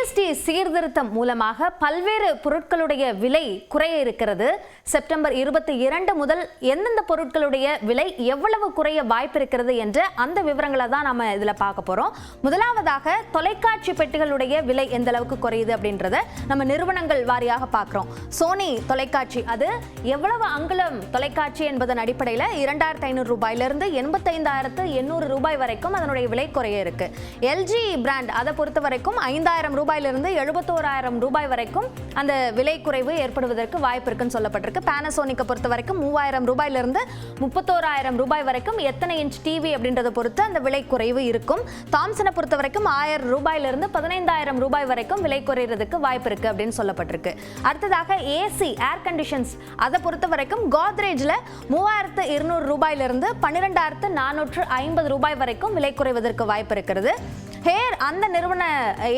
GST சீர்திருத்தம் மூலமாக பல்வேறு பொருட்களுடைய விலை குறைய இருக்கிறது. செப்டம்பர் 22 முதல் எந்தெந்த பொருட்களுடைய விலை எவ்வளவு குறைய வாய்ப்பு இருக்கிறது என்ற அந்த விவரங்களை தான் நாம இதுல பார்க்க போறோம். முதலாவதாக தொலைக்காட்சி பெட்டிகளுடைய விலை எந்த அளவுக்கு குறையுது அப்படின்றத நம்ம நிறுவனங்கள் வாரியாக பார்க்கிறோம். சோனி தொலைக்காட்சி அது எவ்வளவு அங்குலம் தொலைக்காட்சி என்பதன் அடிப்படையில் 2500 ரூபாயிலிருந்து 85,800 ரூபாய் வரைக்கும் அதனுடைய விலை குறைய இருக்கு. எல்ஜி பிராண்ட் அதை பொறுத்த வரைக்கும் 5,000 ரூபாயிலிருந்து 71,000 ரூபாய் வரைக்கும் அந்த விலை குறைவு ஏற்படுவதற்கு வாய்ப்பு இருக்குன்னு சொல்லப்பட்டிருக்கு. பானாசோனிக்கை பொறுத்த வரைக்கும் 3,000 ரூபாயிலிருந்து 31,000 ரூபாய் வரைக்கும் எத்தனை இன்ச் டிவி அப்படின்றத பொறுத்து அந்த விலை குறைவு இருக்கும். தாம்சனை பொறுத்த வரைக்கும் 1,000 ரூபாயிலிருந்து 15,000 ரூபாய் வரைக்கும் விலை குறைகிறதுக்கு வாய்ப்பு இருக்கு அப்படின்னு சொல்லப்பட்டிருக்கு. அடுத்ததாக ஏசி ஏர் கண்டிஷன்ஸ் அதை பொறுத்த வரைக்கும் கோத்ரேஜ்ல 3,200 ரூபாயிலிருந்து 12,450 ரூபாய் வரைக்கும் விலை குறைவதற்கு வாய்ப்பு இருக்கிறது. ஹேர் அந்த நிறுவன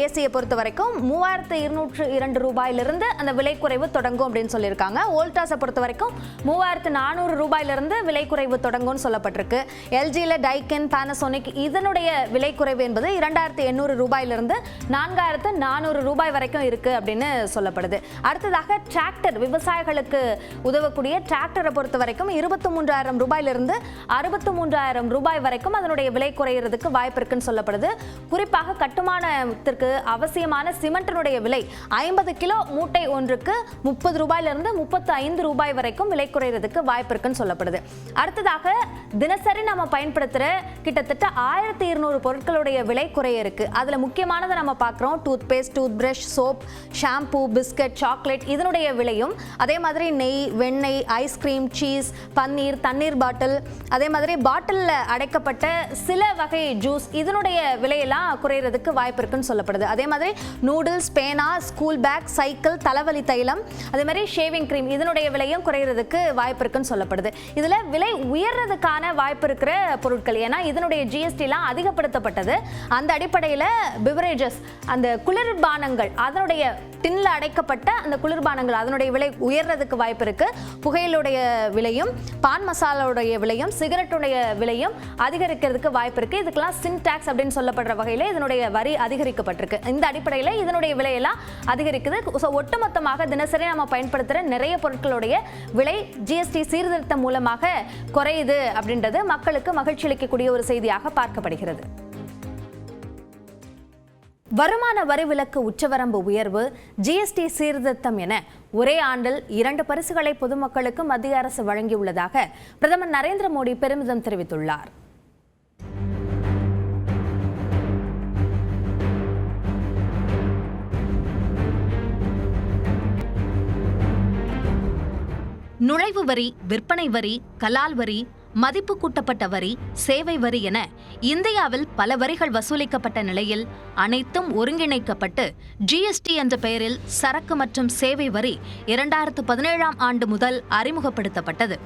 ஏசியை பொறுத்த வரைக்கும் 3,202 ரூபாயிலிருந்து அந்த விலை குறைவு தொடங்கும் அப்படின்னு சொல்லியிருக்காங்க. வோல்டாஸை பொறுத்த வரைக்கும் 3,400 ரூபாயிலிருந்து விலை குறைவு தொடங்கும்னு சொல்லப்பட்டிருக்கு. எல்ஜியில் டைக்கன் பானாசோனிக் இதனுடைய விலை குறைவு என்பது 2,800 ரூபாயிலிருந்து 4,400 ரூபாய் வரைக்கும் இருக்கு அப்படின்னு சொல்லப்படுது. அடுத்ததாக டிராக்டர் விவசாயிகளுக்கு உதவக்கூடிய டிராக்டரை பொறுத்த வரைக்கும் 23,000 ரூபாயிலிருந்து 63,000 ரூபாய் வரைக்கும் அதனுடைய விலை குறைகிறதுக்கு வாய்ப்பு இருக்குன்னு சொல்லப்படுது. குறிப்பாக கட்டுமானத்திற்கு அவசியமான சிமெண்டினுடைய விலை 50 கிலோ மூட்டை ஒன்றுக்கு 30 ரூபாயிலிருந்து 35 ரூபாய் வரைக்கும் விலை குறைகிறதுக்கு வாய்ப்பு இருக்குன்னு சொல்லப்படுது. அடுத்ததாக தினசரி நம்ம பயன்படுத்துகிற கிட்டத்தட்ட 1,200 பொருட்களுடைய விலை குறைய இருக்கு. அதுல முக்கியமானதை நம்ம பார்க்குறோம். Tooth paste, tooth brush, soap, shampoo, biscuit, chocolate இதனுடைய விலையும், அதே மாதிரி நெய், வெண்ணெய், ஐஸ்கிரீம், சீஸ், பன்னீர், தண்ணீர் பாட்டில், அதே மாதிரி பாட்டிலில் அடைக்கப்பட்ட சில வகை ஜூஸ் இதனுடைய விலையெல்லாம் குறையிறதுக்கு வாய்ப்பு இருக்குன்னு சொல்லப்படுது. அதே மாதிரி நூடுல்ஸ், பேனா, ஸ்கூல் பேக், சைக்கிள், தலைவலி தைலம், அதே மாதிரி ஷேவிங் கிரீம் இதனுடைய விலையும் குறையிறதுக்கு வாய்ப்பு இருக்குன்னு சொல்லப்படுது. இதுல விலை உயர்றதுக்கான வாய்ப்பு இருக்கிற பொருட்கள், ஏன்னா இதனுடைய ஜிஎஸ்டிலாம் அதிகப்படுத்தப்பட்டது. அந்த அடிப்படையில் பிவரேஜஸ் அந்த குளிர்பானங்கள் அதனுடைய டின்ல அடைக்கப்பட்ட அந்த குளிர்பானங்கள் அதனுடைய விலை உயர்றதுக்கு வாய்ப்பு இருக்கு. புகையிலுடைய விலையும், பான் மசாலாவுடைய விலையும், சிகரெட்டுடைய விலையும் அதிகரிக்கிறதுக்கு வாய்ப்பு இருக்கு. இதுக்கெல்லாம் சின்டாக்ஸ் அப்படின்னு சொல்லப்படுற வகையில் இதனுடைய வரி அதிகரிக்கப்பட்டிருக்கு. இந்த அடிப்படையில் இதனுடைய விலையெல்லாம் அதிகரிக்குது. ஒட்டுமொத்தமாக தினசரி நம்ம பயன்படுத்துகிற நிறைய பொருட்களுடைய விலை ஜிஎஸ்டி சீர்திருத்தம் மூலமாக குறையுது அப்படின்றது மக்களுக்கு மகிழ்ச்சி அளிக்கக்கூடிய ஒரு செய்தியாக பார்க்கப்படுகிறது. வருமான வரி விலக்கு உச்சவரம்பு உயர்வு, ஜிஎஸ்டி சீர்திருத்தம் என ஒரே ஆண்டில் 2 பரிசுகளை பொதுமக்களுக்கு மத்திய அரசு வழங்கியுள்ளதாக பிரதமர் நரேந்திர மோடி பெருமிதம் தெரிவித்துள்ளார். நுழைவு வரி, விற்பனை வரி, கலால் வரி, மதிப்பு கூட்டப்பட்ட வரி, சேவை வரி என இந்தியாவில் பல வரிகள் வசூலிக்கப்பட்ட நிலையில் அனைத்தும் ஒருங்கிணைக்கப்பட்டு ஜிஎஸ்டி என்ற பெயரில் சரக்கு மற்றும் சேவை வரி 2017ஆம் ஆண்டு முதல் அறிமுகப்படுத்தப்பட்டது.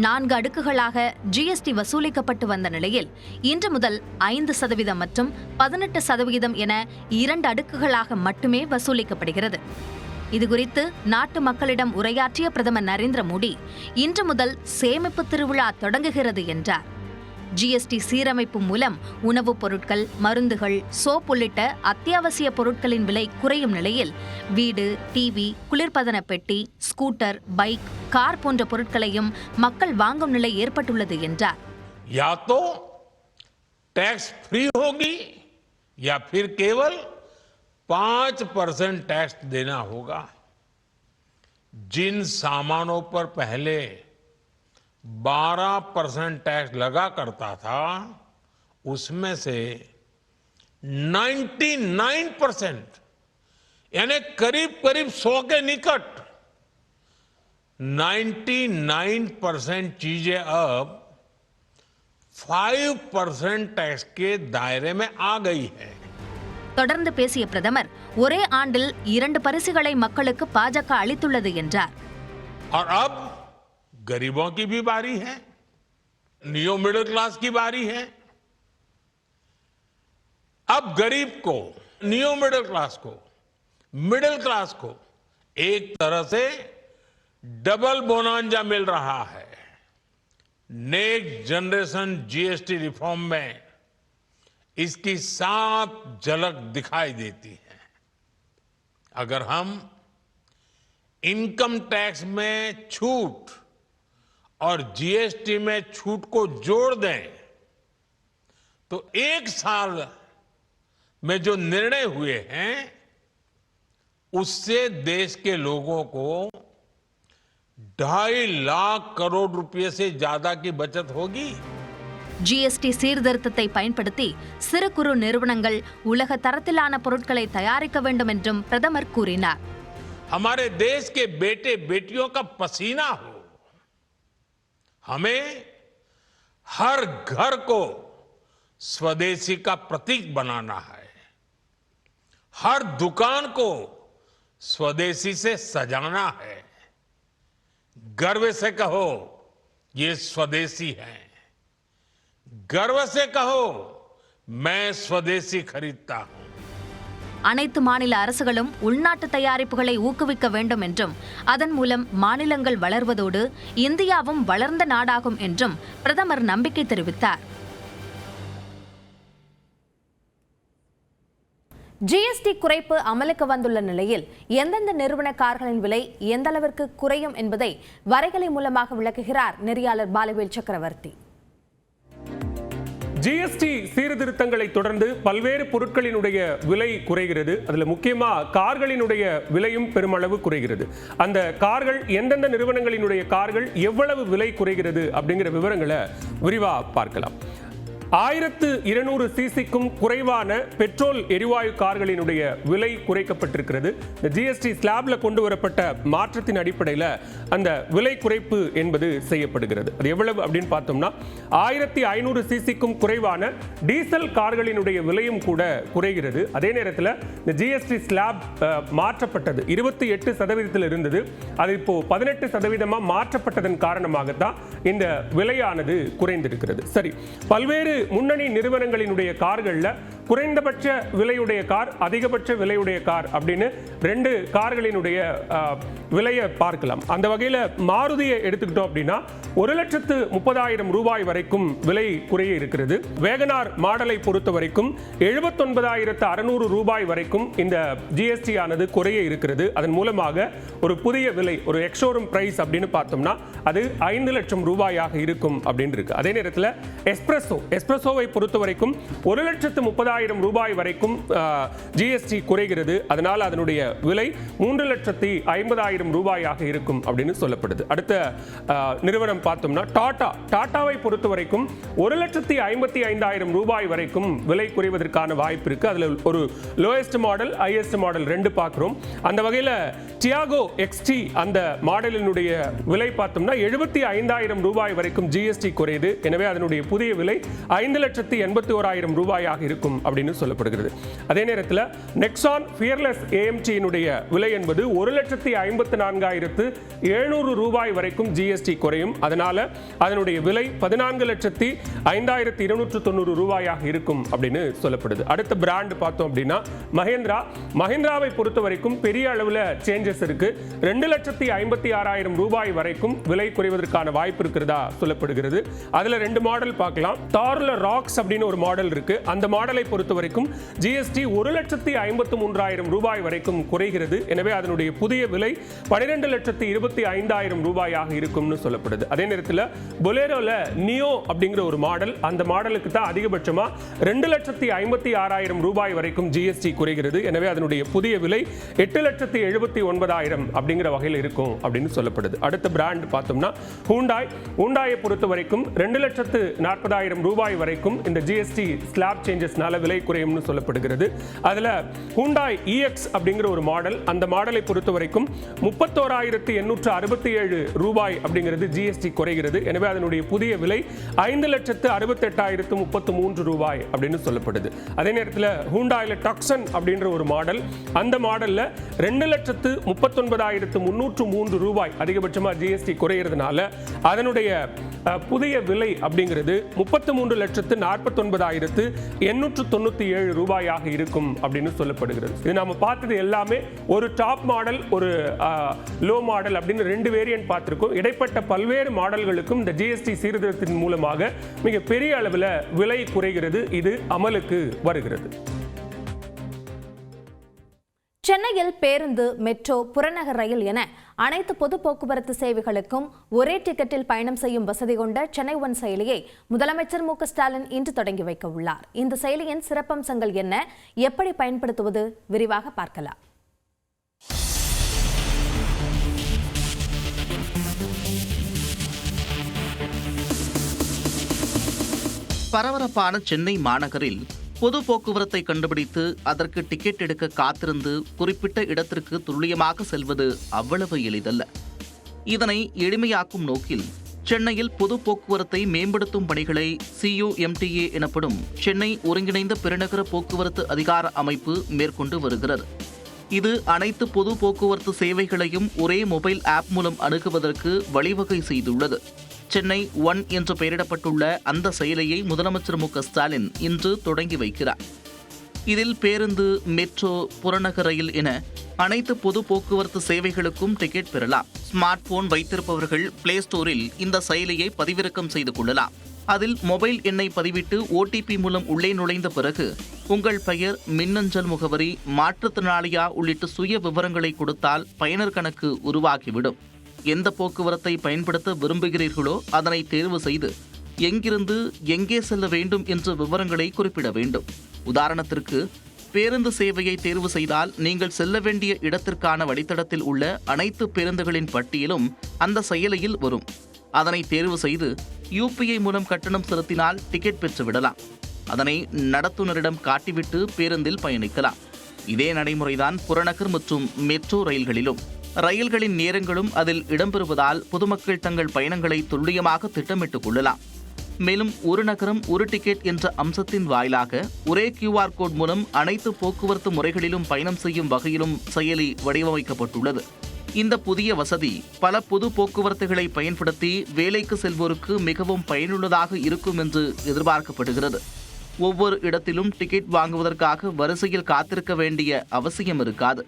4 அடுக்குகளாக ஜிஎஸ்டி வசூலிக்கப்பட்டு வந்த நிலையில் இன்று முதல் 5% மற்றும் 18% என 2 அடுக்குகளாக மட்டுமே வசூலிக்கப்படுகிறது. இதுகுறித்து நாட்டு மக்களிடம் உரையாற்றிய பிரதமர் நரேந்திர மோடி, இன்று முதல் சேமிப்பு திருவிழா தொடங்குகிறது என்றார். ஜிஎஸ்டி சீரமைப்பு மூலம் உணவுப் பொருட்கள், மருந்துகள், சோப் உள்ளிட்ட அத்தியாவசிய பொருட்களின் விலை குறையும் நிலையில் வீடு, டிவி, குளிர்பதன பெட்டி, ஸ்கூட்டர், பைக், கார் போன்ற பொருட்களையும் மக்கள் வாங்கும் நிலை ஏற்பட்டுள்ளது என்றார். या तो टैक्स फ्री होगी या फिर केवल 5% टैक्स देना होगा। जिन सामानों पर पहले 12% टैक्स लगा करता था, उसमें से 99% यानी करीब करीब 100 के निकट 99% चीजें अब 5% टैक्स के दायरे में आ गई है. தொடர்ந்து பேசிய பிரதமர், ஒரே ஆண்டில் 2 பரிசுகளை மக்களுக்கு பாஜக அளித்துள்ளது என்றார். और अब गरीबों की भी बारी है, नियो मिडिल क्लास की बारी है. अब गरीब को, नियो मिडिल क्लास को एक तरह से डबल बोनांजा मिल रहा है. नेक्स्ट जनरेशन जीएसटी रिफॉर्म में इसकी साफ झलक दिखाई देती है. अगर हम इनकम टैक्स में छूट और जीएसटी में छूट को जोड़ दें तो एक साल में जो निर्णय हुए हैं उससे देश के लोगों को 2.5 लाख करोड़ रुपए से ज्यादा की बचत होगी। ஜிஎஸ்டி சீர்திருத்தத்தை பயன்படுத்தி சிறு குறு நிறுவனங்கள் உலக தரத்திலான பொருட்களை தயாரிக்க வேண்டும் என்றும் பிரதமர் கூறினார். हमारे देश के बेटे बेटियों का पसीना हो, हमें हर घर को स्वदेशी का प्रतीक बनाना है, हर दुकान को स्वदेशी से सजाना है। गर्व से कहो ये स्वदेशी है, गर्व से कहो मैं स्वदेशी खरीदता हूं। அனைத்து மாநில அரசுகளும் உள்நாட்டு தயாரிப்புகளை ஊக்குவிக்க வேண்டும் என்றும் அதன் மூலம் மாநிலங்கள் வளர்வதோடு இந்தியாவும் வளர்ந்த நாடாகும் என்றும் பிரதமர் நம்பிக்கை தெரிவித்தார். ஜிஎஸ்டி குறைப்பு அமலுக்கு வந்துள்ள நிலையில் எந்தெந்த நிறுவன கார்களின் விலை எந்த அளவிற்கு குறையும் என்பதை வரைகலை மூலமாக விளக்குகிறார் நெறியாளர் பாலவேல் சக்கரவர்த்தி. ஜிஎஸ்டி சீர்திருத்தங்களை தொடர்ந்து பல்வேறு பொருட்களினுடைய விலை குறைகிறது. அதில் முக்கியமா கார்களினுடைய விலையும் பெருமளவு குறைகிறது. அந்த கார்கள் எந்தெந்த நிறுவனங்களினுடைய கார்கள் எவ்வளவு விலை குறைகிறது அப்படிங்கிற விவரங்களை விரிவா பார்க்கலாம். 1200 சிசிக்கும் குறைவான பெட்ரோல் எரிவாயு கார்களினுடைய விலை குறைக்கப்பட்டிருக்கிறது. இந்த ஜிஎஸ்டி ஸ்லாப்ல கொண்டு வரப்பட்ட மாற்றத்தின் அடிப்படையில் அந்த விலை குறைப்பு என்பது செய்யப்படுகிறது. அது எவ்வளவு அப்படின்னு பார்த்தோம்னா 1500 சிசிக்கும் குறைவான டீசல் கார்களினுடைய விலையும் கூட குறைகிறது. அதே நேரத்தில் இந்த ஜிஎஸ்டி ஸ்லாப் மாற்றப்பட்டது 28% இருந்தது. அது இப்போ 18% மாற்றப்பட்டதன் காரணமாகத்தான் இந்த விலையானது குறைந்திருக்கிறது. சரி, பல்வேறு முன்னணி நிறுவனங்களினுடைய கார்கள்ல குறைந்தபட்ச விலையுடைய கார், அதிகபட்ச விலையுடைய கார் அப்படின்னு 2 கார்களினுடைய விலையை பார்க்கலாம். அந்த வகையில் மாருதியை எடுத்துக்கிட்டோம் அப்படின்னா 1,30,000 ரூபாய் வரைக்கும் விலை குறைய இருக்கிறது. வேகனார் மாடலை பொறுத்த வரைக்கும் 79,600 ரூபாய் வரைக்கும் இந்த ஜிஎஸ்டி ஆனது குறைய இருக்கிறது. அதன் மூலமாக ஒரு புதிய விலை, ஒரு எக்ஸோரூம் பிரைஸ் அப்படின்னு பார்த்தோம்னா அது 5 லட்சம் ரூபாயாக இருக்கும் அப்படின்னு இருக்கு. அதே நேரத்தில் எஸ்பிரஸோவை பொறுத்த வரைக்கும் 1,30,000 ரூபாய் வரைக்கும் ஜிஎஸ்டி குறைகிறது. அதனால் அதனுடைய விலை 3,50,000 ரூபாயாக இருக்கும் அப்படின்னு சொல்லப்படுது. அடுத்த நிறுவனம் பார்த்தோம்னா டாடாவை பொறுத்த வரைக்கும் 1,55,000 ரூபாய் வரைக்கும் விலை குறைவதற்கான வாய்ப்பு இருக்கு. அதுல ஒரு லோயஸ்ட் மாடல், ஹையஸ்ட் மாடல் 2 பார்க்கிறோம். அந்த வகையில் டியாகோ எக்ஸ்டி அந்த மாடலினுடைய விலை பார்த்தோம்னா 75,000 ரூபாய் வரைக்கும் ஜிஎஸ்டி குறையுது. எனவே அதனுடைய புதிய விலை 5,81,000 ரூபாயாக இருக்கும் அப்படின்னு சொல்லப்படுகிறது. அதே நேரத்தில் நெக்ஸான் ஃபியர்லெஸ் ஏஎம்டியினுடைய விலை என்பது 1,54,700 ரூபாய் வரைக்கும் ஜிஎஸ்டி குறையும். அதனால அதனுடைய விலை 14,05,290 ரூபாயாக இருக்கும் அப்படின்னு சொல்லப்படுது. அடுத்த பிராண்ட் பார்த்தோம் அப்படின்னா மஹிந்திராவை பொறுத்த வரைக்கும் பெரிய அளவில் சேஞ்சஸ் இருக்கு. 2,56,000 ரூபாய் வரைக்கும் விலை குறைவதற்கான வாய்ப்பு இருக்கிறதா சொல்லப்படுகிறது. அதுல 2 மாடல் பார்க்கலாம். டார்லர் ராக்ஸ் அப்படின்னு ஒரு மாடல் இருக்கு. அந்த மாடலை பொறுத்த வரைக்கும் ஜிஎஸ்டி 1,53,000 ரூபாய் வரைக்கும் குறைகிறது. எனவே அதனுடைய புதிய விலை 12,25,000 ரூபாயாக இருக்கும்னு சொல்லப்படுது. அதே நேரத்தில் பொலேரோல நியோ அப்படிங்கிற ஒரு மாடல், அந்த மாடலுக்கு தான் அதிகபட்சமா 2,56,000 ரூபாய் வரைக்கும் ஜிஎஸ்டி குறைகிறது. எனவே அதனுடைய புதிய விலை 8,79,000 அப்படிங்கிற வகையில் இருக்கும் அப்படின்னு சொல்லப்படுது. அடுத்த பிராண்ட் பார்த்தோம்னா ஹூண்டாயை பொறுத்த வரைக்கும் 2,40,000 ரூபாய் வரைக்கும் இந்த ஜிஎஸ்டி ஸ்லாப் சேஞ்சஸ்னால விலை குறையும்னு சொல்லப்படுகிறது. அதுல ஹூண்டாய் இஎக்ஸ் அப்படிங்கிற ஒரு மாடல், அந்த மாடலை பொறுத்த வரைக்கும் 31,867 ரூபாய் அப்படிங்கிறது ஜிஎஸ்டி குறைகிறது. எனவே அதனுடைய புதிய விலை 5,68,033 ரூபாய் அப்படின்னு சொல்லப்படுது. அதே நேரத்தில் ஹூண்டாயில டாக்சன் அப்படின்ற ஒரு மாடல், அந்த மாடல்ல 2,39,303 ரூபாய் அதிகபட்சமா ஜிஎஸ்டி குறையிறதுனால அதனுடைய புதிய விலை அப்படிங்கிறது 33,49,897 ரூபாயாக இருக்கும் அப்படின்னு சொல்லப்படுகிறது. இது நாம பார்த்தது எல்லாமே ஒரு டாப் மாடல், ஒரு லோ மாடல் அப்படின்னு 2 வேரியன்ட் பார்த்திருக்கோம். இடைப்பட்ட பல்வேறு மாடல்களுக்கும் இந்த ஜிஎஸ்டி சீர்திருத்தத்தின் மூலமாக மிக பெரிய அளவில் விலை குறைகிறது. இது அமலுக்கு வருகிறது. சென்னையில் பேருந்து, மெட்ரோ, புறநகர் ரயில் என அனைத்து பொது போக்குவரத்து சேவைகளுக்கும் ஒரே டிக்கெட்டில் பயணம் செய்யும் வசதி கொண்ட சென்னை ஒன் செயலியை முதலமைச்சர் மு.க. ஸ்டாலின் இன்று தொடங்கி வைக்க உள்ளார். இந்த செயலியின் சிறப்பம்சங்கள் என்ன, எப்படி பயன்படுத்துவது, விரிவாக பார்க்கலாம். பரபரப்பான சென்னை மாநகரில் பொது போக்குவரத்தை கண்டுபிடித்து அதற்கு டிக்கெட் எடுக்க காத்திருந்து குறிப்பிட்ட இடத்திற்கு துல்லியமாக செல்வது அவ்வளவு எளிதல்ல. இதனை எளிமையாக்கும் நோக்கில் சென்னையில் பொது போக்குவரத்தை மேம்படுத்தும் பணிகளை CUMTA எனப்படும் சென்னை ஒருங்கிணைந்த பெருநகர போக்குவரத்து அதிகார அமைப்பு மேற்கொண்டு வருகிறது. இது அனைத்து பொது போக்குவரத்து சேவைகளையும் ஒரே மொபைல் ஆப் மூலம் அணுகுவதற்கு வழிவகை செய்துள்ளது. சென்னை ஒன் என்று பெயரிடப்பட்டுள்ள அந்த செயலியை முதலமைச்சர் மு.க. ஸ்டாலின் இன்று தொடங்கி வைக்கிறார். இதில் பேருந்து, மெட்ரோ, புறநகர் ரயில் என அனைத்து பொது போக்குவரத்து சேவைகளுக்கும் டிக்கெட் பெறலாம். ஸ்மார்ட் போன் வைத்திருப்பவர்கள் பிளே ஸ்டோரில் இந்த செயலியை பதிவிறக்கம் செய்து கொள்ளலாம். அதில் மொபைல் எண்ணை பதிவிட்டு OTP மூலம் உள்ளே நுழைந்த பிறகு உங்கள் பெயர், மின்னஞ்சல் முகவரி, மாற்றுத்திறனாளியா உள்ளிட்ட சுய விவரங்களை கொடுத்தால் பயனர் கணக்கு உருவாகிவிடும். எந்த போக்குவரத்தை பயன்படுத்த விரும்புகிறீர்களோ அதனை தேர்வு செய்து எங்கிருந்து எங்கே செல்ல வேண்டும் என்ற விவரங்களை குறிப்பிட வேண்டும். உதாரணத்திற்கு, பேருந்து சேவையை தேர்வு செய்தால் நீங்கள் செல்ல வேண்டிய இடத்திற்கான வழித்தடத்தில் உள்ள அனைத்து பேருந்துகளின் பட்டியலும் அந்த செயலியில் வரும். அதனை தேர்வு செய்து UPI மூலம் கட்டணம் செலுத்தினால் டிக்கெட் பெற்றுவிடலாம். அதனை நடத்துனரிடம் காட்டிவிட்டு பேருந்தில் பயணிக்கலாம். இதே நடைமுறைதான் புறநகர் மற்றும் மெட்ரோ ரயில்களிலும். ரயில்களின் நேரங்களும் அதில் இடம்பெறுவதால் பொதுமக்கள் தங்கள் பயணங்களை துல்லியமாக திட்டமிட்டுக் கொள்ளலாம். மேலும் ஒரு நகரம் ஒரு டிக்கெட் என்ற அம்சத்தின் வாயிலாக ஒரே QR கோட் மூலம் அனைத்து போக்குவரத்து முறைகளிலும் பயணம் செய்யும் வகையிலும் செயலி வடிவமைக்கப்பட்டுள்ளது. இந்த புதிய வசதி பல பொது போக்குவரத்துகளை பயன்படுத்தி வேலைக்கு செல்வோருக்கு மிகவும் பயனுள்ளதாக இருக்கும் என்று எதிர்பார்க்கப்படுகிறது. ஒவ்வொரு இடத்திலும் டிக்கெட் வாங்குவதற்காக வரிசையில் காத்திருக்க வேண்டிய அவசியம் இருக்காது.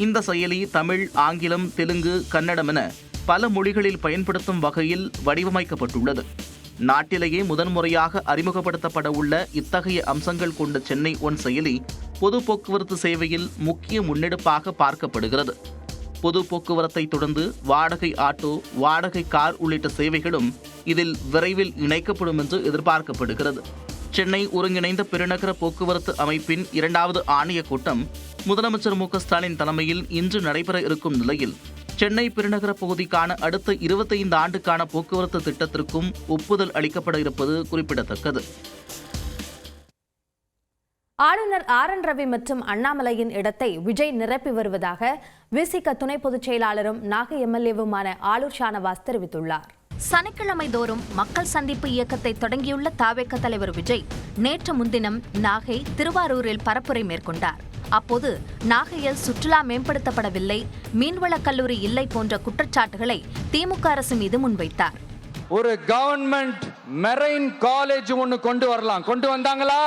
இந்த செயலி தமிழ், ஆங்கிலம், தெலுங்கு, கன்னடம் என பல மொழிகளில் பயன்படுத்தும் வகையில் வடிவமைக்கப்பட்டுள்ளது. நாட்டிலேயே முதன்முறையாக அறிமுகப்படுத்தப்பட உள்ள இத்தகைய அம்சங்கள் கொண்ட சென்னை ஒன் செயலி பொது போக்குவரத்து சேவையில் முக்கிய முன்னெடுப்பாக பார்க்கப்படுகிறது. பொது போக்குவரத்தை தொடர்ந்து வாடகை ஆட்டோ, வாடகை கார் உள்ளிட்ட சேவைகளும் இதில் விரைவில் இணைக்கப்படும் என்று எதிர்பார்க்கப்படுகிறது. சென்னை ஒருங்கிணைந்த பெருநகர போக்குவரத்து அமைப்பின் 2வது ஆணையக் கூட்டம் முதலமைச்சர் மு.க. ஸ்டாலின் தலைமையில் இன்று நடைபெற இருக்கும் நிலையில் சென்னை பெருநகர பகுதிக்கான அடுத்த 25 ஆண்டுக்கான போக்குவரத்து திட்டத்திற்கும் ஒப்புதல் அளிக்கப்பட இருப்பது குறிப்பிடத்தக்கது. ஆளுநர் RN ரவி மற்றும் அண்ணாமலையின் இடத்தை விஜய் நிரப்பி வருவதாக விசிக துணை பொதுச் செயலாளரும் நாகை MLAவுமான ஆளூர் ஷானவாஸ் தெரிவித்துள்ளார். சனிக்கிழமை தோறும் மக்கள் சந்திப்பு இயக்கத்தை தொடங்கியுள்ள தாவேக தலைவர் விஜய் நேற்று முன்தினம் நாகை, திருவாரூரில் பரப்புரை மேற்கொண்டார். அப்போது நாகையில் சுற்றுலா மேம்படுத்தப்படவில்லை, மீன்வளக் கல்லூரி இல்லை போன்ற குற்றச்சாட்டுகளை திமுக அரசு மீது முன்வைத்தார். ஒரு கவர்மெண்ட் மெரைன் காலேஜ் ஒன்னு கொண்டு வரலாம், கொண்டு வந்தாங்களா?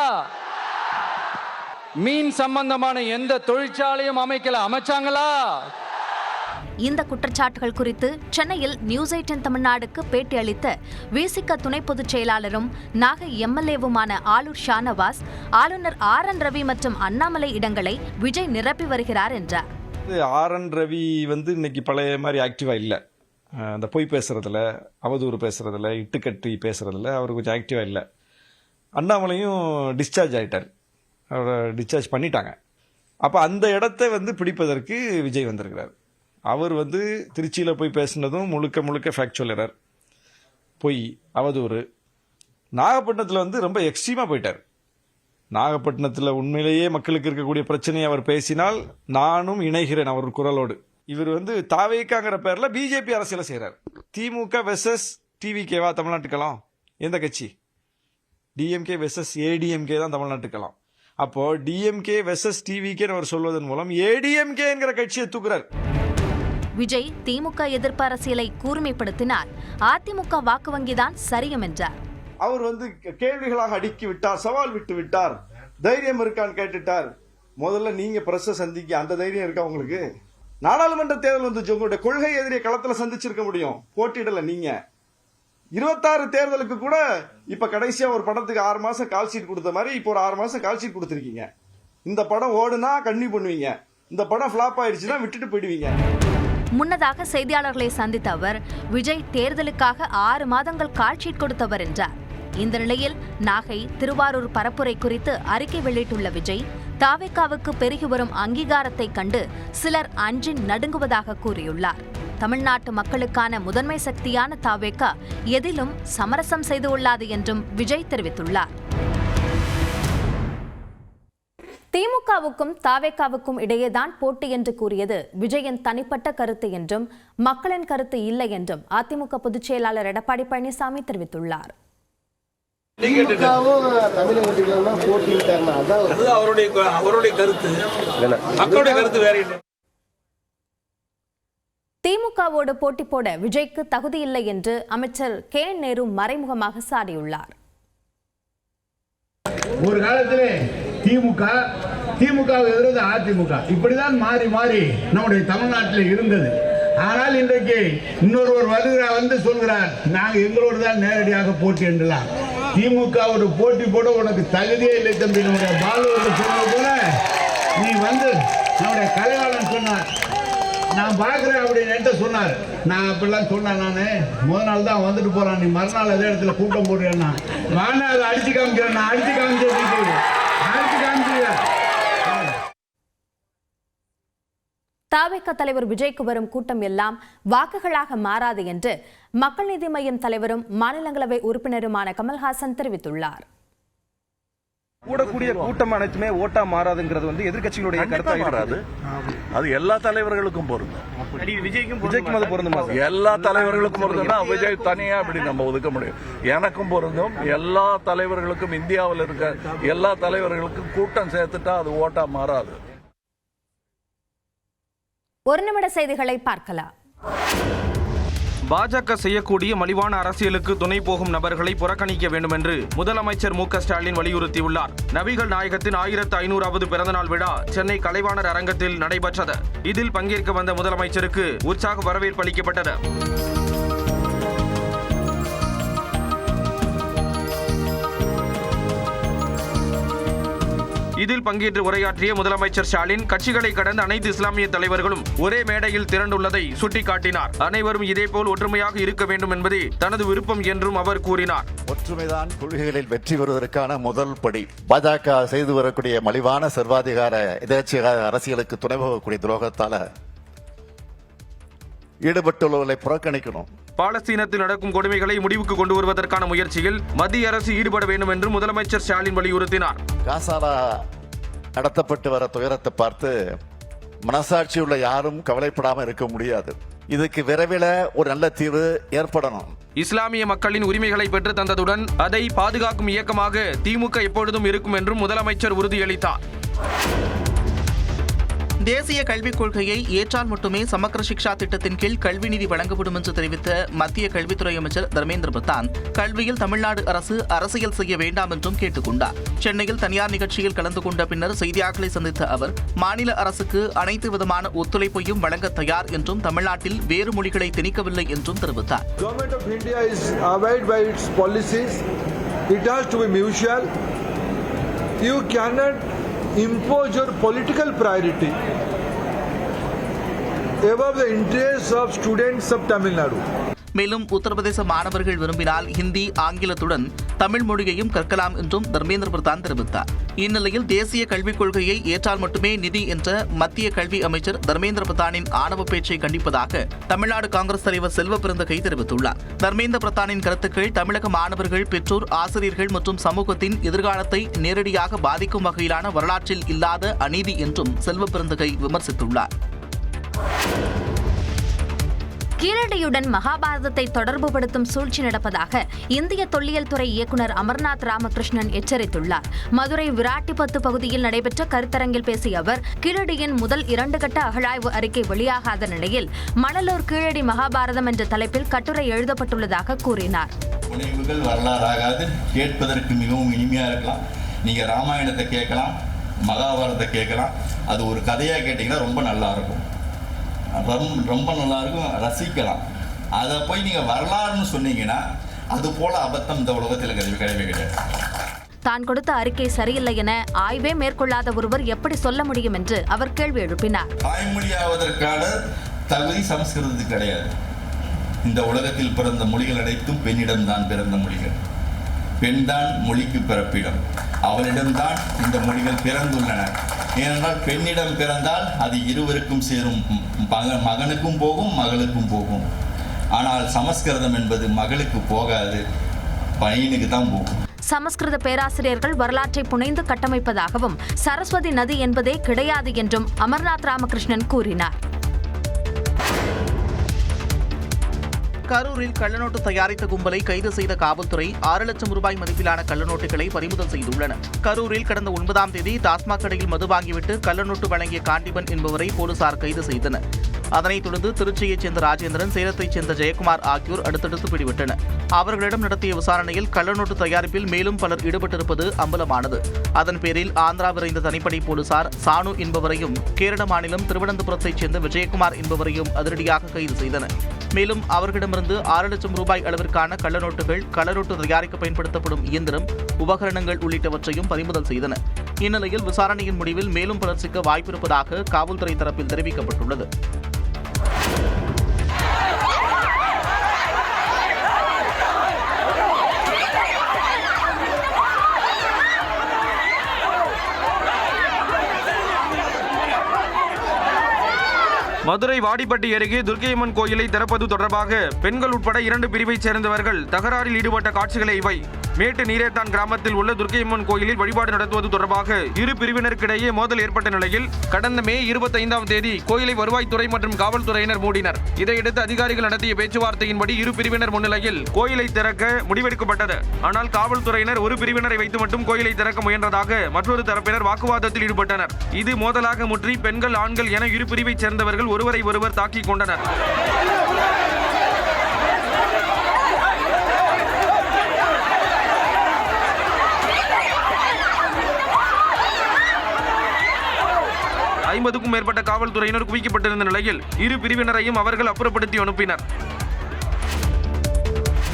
மீன் சம்பந்தமான எந்த தொழிற்சாலையும் அமைச்சாங்களா? இந்த குற்றச்சாட்டுகள் குறித்து சென்னையில் நியூஸ் 18 தமிழ்நாடுக்கு பேட்டி அளித்த விசிக துணை பொதுச் செயலாளரும் நாகை MLAவுமான ஆளூர் ஷானவாஸ், ஆளுநர் RN ரவி மற்றும் அண்ணாமலை இடங்களை விஜய் நிரப்பி வருகிறார் என்றார். RN ரவி இன்னைக்கு பழைய மாதிரி ஆக்டிவா இல்லை. அந்த பொய் பேசுறதுல, அவதூறு பேசுறதுல, இட்டுக்கட்டி பேசுறதுல அவர் கொஞ்சம் ஆக்டிவா இல்லை. அண்ணாமலையும் டிஸ்சார்ஜ் ஆயிட்டார், அவரை டிஸ்சார்ஜ் பண்ணிட்டாங்க. அப்போ அந்த இடத்தை பிடிப்பதற்கு விஜய் வந்திருக்கிறார். அவர் திருச்சியில் போய் பேசினதும் முழுக்க ஃபேக்சுவல் எரர், பொய், அவதூறு. நாகப்பட்டினத்தில் ரொம்ப எக்ஸ்ட்ரீமாக போயிட்டார். நாகப்பட்டினத்தில் உண்மையிலேயே மக்களுக்கு இருக்கக்கூடிய பிரச்சனையை அவர் பேசினால் நானும் இணைகிறேன் அவர் குரலோடு. இவர் தாவேக்காங்கிற பேரில் பிஜேபி அரசியலை செய்கிறார். திமுக வெர்சஸ் டிவிகேவா தமிழ்நாட்டுக்கலாம்? எந்த கட்சி? டிஎம்கே வெர்சஸ் ஏடிஎம்கே தான் தமிழ்நாட்டுக்கலாம். அப்போ டிஎம்கே வெர்சஸ் டிவிகேன்னு அவர் சொல்வதன் மூலம் ஏடிஎம்கே என்கிற கட்சியை தூக்குறார். விஜய் திமுக எதிர்ப்பு அரசியலை கூர்மைப்படுத்தினார், அதிமுக வாக்கு வங்கிதான் சரியும் என்றார். அவர் கேள்விகளாக அடுக்கி விட்டார், சவால் விட்டு விட்டார், தைரியம் இருக்கான்னு கேட்டுட்டார். முதல்ல நீங்க பிரஸ் சந்திக்க அந்த தைரியம் இருக்கா உங்களுக்கு? நாடாளுமன்ற தேர்தல் உங்களுடைய கொள்கை எதிரியை களத்துல சந்திச்சிருக்க முடியும், போட்டியிடல. நீங்க 26 தேர்தலுக்கு கூட இப்ப கடைசியா ஒரு படத்துக்கு 6 மாசம் கால் ஷீட் கொடுத்த மாதிரி இப்ப ஒரு 6 மாசம் கால் ஷீட் கொடுத்திருக்கீங்க. இந்த படம் ஓடுனா கண்ணி பண்ணுவீங்க, இந்த படம் ஃப்ளாப் ஆயிடுச்சுன்னா விட்டுட்டு போயிடுவீங்க. முன்னதாக செய்தியாளர்களை சந்தித்த அவர், விஜய் தேர்தலுக்காக 6 மாதங்கள் கால்ஷீட் கொடுத்தவர் என்றார். இந்த நிலையில் நாகை, திருவாரூர் பரப்புரை குறித்து அறிக்கை வெளியிட்டுள்ள விஜய், தாவேகாவுக்கு பெருகி வரும் அங்கீகாரத்தை கண்டு சிலர் அஞ்சி நடுங்குவதாக கூறியுள்ளார். தமிழ்நாட்டு மக்களுக்கான முதன்மை சக்தியான தாவேகா எதிலும் சமரசம் செய்து கொள்ளாது என்றும் விஜய் தெரிவித்துள்ளார். திமுகவுக்கும் தாவேகாவுக்கும் இடையேதான் போட்டி என்று கூறியது விஜயின் தனிப்பட்ட கருத்து என்றும் மக்களின் கருத்து இல்லை என்றும் அதிமுக பொதுச் செயலாளர் எடப்பாடி பழனிசாமி தெரிவித்துள்ளார். திமுகவோடு போட்டி போட விஜய்க்கு தகுதி இல்லை என்று அமைச்சர் கே நேரு மறைமுகமாக சாடியுள்ளார். ஒரு காலத்திலே திமுக எதிர்த்து அதிமுக இப்படிதான் மாறி மாறி நம்முடைய தமிழ்நாட்டில் இருந்தது. ஆனால் இன்றைக்கு இன்னொருவர் வருகிறார், வந்து சொல்கிறார், நாங்கள் எங்களோடு தான் நேரடியாக போட்டி என்றலாம். திமுகவோட போட்டி போட உனக்கு தகுதியே இல்லை தம்பி. நம்முடைய பாலுவோட சொன்னது போல நீ வந்து நம்முடைய கலைவாளன் சொன்னார், நான் பார்க்குறேன் அப்படின்னு சொன்னார். நான் அப்படிலாம் சொன்னேன். நான் முதல் நாள் தான் வந்துட்டு போகிறான், நீ மறுநாள் அதே இடத்துல கூட்டம் போடுறேன்னா வாங்க அதை அடிச்சு காமிக்கிறேன். நான் அடிச்சு காமிச்சு தாவேகா தலைவர் விஜய்க்கு வரும் கூட்டம் எல்லாம் வாக்குகளாக மாறாது என்று மக்கள் நீதி மய்யம் தலைவரும் மாநிலங்களவை உறுப்பினருமான கமல்ஹாசன் தெரிவித்துள்ளார். கூடக்கூடிய கூட்டம் அனைத்துமே ஓட்டா மாறாதுங்கிறது வந்து எதிர்க்கட்சிகளுடைய கருத்தாக மாறாது. அது எல்லா தலைவர்களுக்கும் பொருந்தும். விஜய்க்கும் அது பொருந்துமா? எல்லா தலைவர்களுக்கும் பொருந்தும். விஜய் தனியா அப்படி நம்ம ஒதுக்க முடியும். எனக்கும் பொருந்தும். எல்லா தலைவர்களுக்கும், இந்தியாவில் இருக்க எல்லா தலைவர்களுக்கும் கூட்டம் சேர்த்துட்டா அது ஓட்டா மாறாது. ஒரு நிமிட செய்திகளை பார்க்கலாம். பாஜக செய்யக்கூடிய மலிவான அரசியலுக்கு துணை போகும் நபர்களை புறக்கணிக்க வேண்டும் என்று முதலமைச்சர் மு.க.ஸ்டாலின் வலியுறுத்தியுள்ளார். நபிகள் நாயகத்தின் 1500வது பிறந்தநாள் விழா சென்னை கலைவாணர் அரங்கத்தில் நடைபெற்றது. இதில் பங்கேற்க வந்த முதலமைச்சருக்கு உற்சாக வரவேற்பு அளிக்கப்பட்டது. இதில் பங்கேற்று உரையாற்றிய முதலமைச்சர் ஸ்டாலின், கட்சிகளை கடந்த அனைத்து இஸ்லாமிய தலைவர்களும் ஒரே மேடையில் திரண்டுள்ளதை சுட்டிக்காட்டினார். அனைவரும் இதேபோல் ஒற்றுமையாக இருக்க வேண்டும் என்பதே தனது விருப்பம் என்றும் அவர் கூறினார். ஒற்றுமைதான் கொள்கைகளில் வெற்றி பெறுவதற்கான முதல் படி. பாஜக செய்து வரக்கூடிய மலிவான சர்வாதிகார எதேச்சையாக அரசியலுக்கு துணை போகக்கூடிய துரோகத்தால ஈடுபட்டுள்ளவர்களை புறக்கணிக்கணும். பாலஸ்தீனத்தில் நடக்கும் கொடுமைகளை முடிவுக்கு கொண்டு வருவதற்கான முயற்சியில் மத்திய அரசு ஈடுபட வேண்டும் என்று முதலமைச்சர் ஸ்டாலின் வலியுறுத்தினார். காசால நடத்தப்பட்டு வர துயரத்தை பார்த்து மனசாட்சி உள்ள யாரும் கவலைப்படாமல் இருக்க முடியாது. இதுக்கு விரைவில் ஒரு நல்ல தீர்வு ஏற்படணும். இஸ்லாமிய மக்களின் உரிமைகளை பெற்று தந்ததுடன் அதை பாதுகாக்கும் இயக்கமாக திமுக எப்பொழுதும் இருக்கும் என்றும் முதலமைச்சர் உறுதியளித்தார். தேசிய கல்விக் கொள்கையை ஏற்றால் மட்டுமே சமக்கர சிக்ஷா திட்டத்தின் கீழ் கல்வி நிதி வழங்கப்படும் என்று தெரிவித்த மத்திய கல்வித்துறை அமைச்சர் தர்மேந்திர பிரதான், கல்வியில் தமிழ்நாடு அரசு அரசியல் செய்ய வேண்டாம் என்றும் கேட்டுக் கொண்டார். சென்னையில் தனியார் நிகழ்ச்சியில் கலந்து கொண்ட பின்னர் செய்தியாளர்களை சந்தித்த அவர், மாநில அரசுக்கு அனைத்து விதமான ஒத்துழைப்பையும் வழங்க தயார் என்றும் தமிழ்நாட்டில் வேறு மொழிகளை திணிக்கவில்லை என்றும் தெரிவித்தார். impose your political priority above the interests of students of Tamil Nadu. மேலும் உத்தரப்பிரதேச மாணவர்கள் விரும்பினால் ஹிந்தி, ஆங்கிலத்துடன் தமிழ் மொழியையும் கற்கலாம் என்றும் தர்மேந்திர பிரதான் தெரிவித்தார். இந்நிலையில் தேசிய கல்விக் கொள்கையை ஏற்றால் மட்டுமே நிதி என்ற மத்திய கல்வி அமைச்சர் தர்மேந்திர பிரதானின் ஆணவ பேச்சை கண்டிப்பதாக தமிழ்நாடு காங்கிரஸ் தலைவர் செல்வ பெருந்தகை தெரிவித்துள்ளார். தர்மேந்திர பிரதானின் கருத்துக்கள் தமிழக மாணவர்கள், பெற்றோர், ஆசிரியர்கள் மற்றும் சமூகத்தின் எதிர்காலத்தை நேரடியாக பாதிக்கும் வகையிலான வரலாற்றில் இல்லாத அநீதி என்றும் செல்வ பெருந்தகை விமர்சித்துள்ளார். கீழடியுடன் மகாபாரதத்தை தொடர்புபடுத்தும் சூழ்ச்சி நடப்பதாக இந்திய தொல்லியல் துறை இயக்குநர் அமர்நாத் ராமகிருஷ்ணன் எச்சரித்துள்ளார். மதுரை விராட்டிபத்து பகுதியில் நடைபெற்ற கருத்தரங்கில் பேசிய அவர், கீழடியின் முதல் 2 கட்ட அகழாய்வு அறிக்கை வெளியாகாத நிலையில் மணலூர் கீழடி மகாபாரதம் என்ற தலைப்பில் கட்டுரை எழுதப்பட்டுள்ளதாக கூறினார். புனைவுகள் வரலாறாகாது, கேட்பதற்கு மிகவும் இனிமையா இருக்கலாம். நீங்க ராமாயணத்தை கேட்கலாம், மகாபாரதத்தை கேட்கலாம். அது ஒரு கதையா கேட்டீங்கன்னா ரொம்ப நல்லா இருக்கும், ரொம்ப நல்லா இருக்கும், ரசிக்கலாம். அதை போய் நீங்க வரலாறுன்னு சொன்னீங்கன்னா அது போல அபத்தம் இந்த உலகத்தில் கிடையவே கிடையாது. தான் கொடுத்த அறிக்கை சரியில்லை என ஆய்வே மேற்கொள்ளாத ஒருவர் எப்படி சொல்ல முடியும் என்று அவர் கேள்வி எழுப்பினார். தாய்மொழியாவதற்கான தகுதி சமஸ்கிருதத்துக்கு கிடையாது. இந்த உலகத்தில் பிறந்த மொழிகள் அனைத்தும் பெண்ணிடம்தான் பிறந்த மொழிகள். பெண்தான் மொழிக்கு பிறப்பிடம். அவளிடம்தான் இந்த மொழிகள் பிறந்துள்ளன. ஏனென்றால் பெண்ணிடம் பிறந்தால் அது இருவருக்கும் சேரும். மகனுக்கும் போகும், மகளுக்கும் போகும். ஆனால் சமஸ்கிருதம் என்பது மகளுக்கு போகாது, பையனுக்கு தான் போகும். சமஸ்கிருத பேராசிரியர்கள் வரலாற்றை புனைந்து கட்டமைப்பதாகவும் சரஸ்வதி நதி என்பதே கிடையாது என்றும் அமர்நாத் ராமகிருஷ்ணன் கூறினார். கரூரில் கள்ளநோட்டு தயாரித்த கும்பலை கைது செய்த காவல்துறை 6 லட்சம் ரூபாய் மதிப்பிலான கள்ளநோட்டுகளை பறிமுதல் செய்துள்ளன. கரூரில் கடந்த 9ஆம் தேதி டாஸ்மாக் கடையில் மது வாங்கிவிட்டு கள்ளநோட்டு வழங்கிய காண்டிபன் என்பவரை போலீசார் கைது செய்தனர். அதனைத் தொடர்ந்து திருச்சியைச் சேர்ந்த ராஜேந்திரன், சேலத்தைச் சேர்ந்த ஜெயக்குமார் ஆகியோர் அடுத்தடுத்து பிடிபட்டனர். அவர்களிடம் நடத்திய விசாரணையில் கள்ளநோட்டு தயாரிப்பில் மேலும் பலர் ஈடுபட்டிருப்பது அம்பலமானது. அதன் பேரில் ஆந்திரா விரைந்த தனிப்படை போலீசார் சானு என்பவரையும், கேரள மாநிலம் திருவனந்தபுரத்தைச் சேர்ந்த விஜயகுமார் என்பவரையும் அதிரடியாக கைது செய்தனர். மேலும் அவர்களிடமிருந்து 6 லட்சம் ரூபாய் அளவிற்கான கள்ளநோட்டுகள், கள்ளநோட்டு தயாரிக்க பயன்படுத்தப்படும் இயந்திரம், உபகரணங்கள் உள்ளிட்டவற்றையும் பறிமுதல் செய்தனர். இந்நிலையில் விசாரணையின் முடிவில் மேலும் பலர் சிக்க வாய்ப்பிருப்பதாக காவல்துறை தரப்பில் தெரிவிக்கப்பட்டுள்ளது. மதுரை வாடிப்பட்டி அருகே துர்க்கையம்மன் கோயிலை திறப்பது தொடர்பாக பெண்கள் உட்பட 2 பிரிவைச் சேர்ந்தவர்கள் தகராறில் ஈடுபட்ட காட்சிகளை இவை. மேட்டு நீரேத்தான் கிராமத்தில் உள்ள துர்க்கையம்மன் கோயிலில் வழிபாடு நடத்துவது தொடர்பாக இரு பிரிவினருக்கிடையே மோதல் ஏற்பட்ட நிலையில் கடந்த மே 25ஆம் தேதி கோயிலை வருவாய்த்துறை மற்றும் காவல்துறையினர் மூடினர். இதையடுத்து அதிகாரிகள் நடத்திய பேச்சுவார்த்தையின்படி இரு பிரிவினர் முன்னிலையில் கோயிலை திறக்க முடிவெடுக்கப்பட்டது. ஆனால் காவல்துறையினர் ஒரு பிரிவினரை வைத்து மட்டும் கோயிலை திறக்க முயன்றதாக மற்றொரு தரப்பினர் வாக்குவாதத்தில் ஈடுபட்டனர். இது மோதலாக முற்றி பெண்கள், ஆண்கள் என இரு பிரிவைச் சேர்ந்தவர்கள் ஒருவரை ஒருவர் தாக்கிக் கொண்டனர். க்கும் மேற்பட்ட காவல்துறையினர் குவிக்கப்பட்டிருந்த நிலையில் இரு பிரிவினரையும் அவர்கள் அப்புறப்படுத்தி அனுப்பினர்.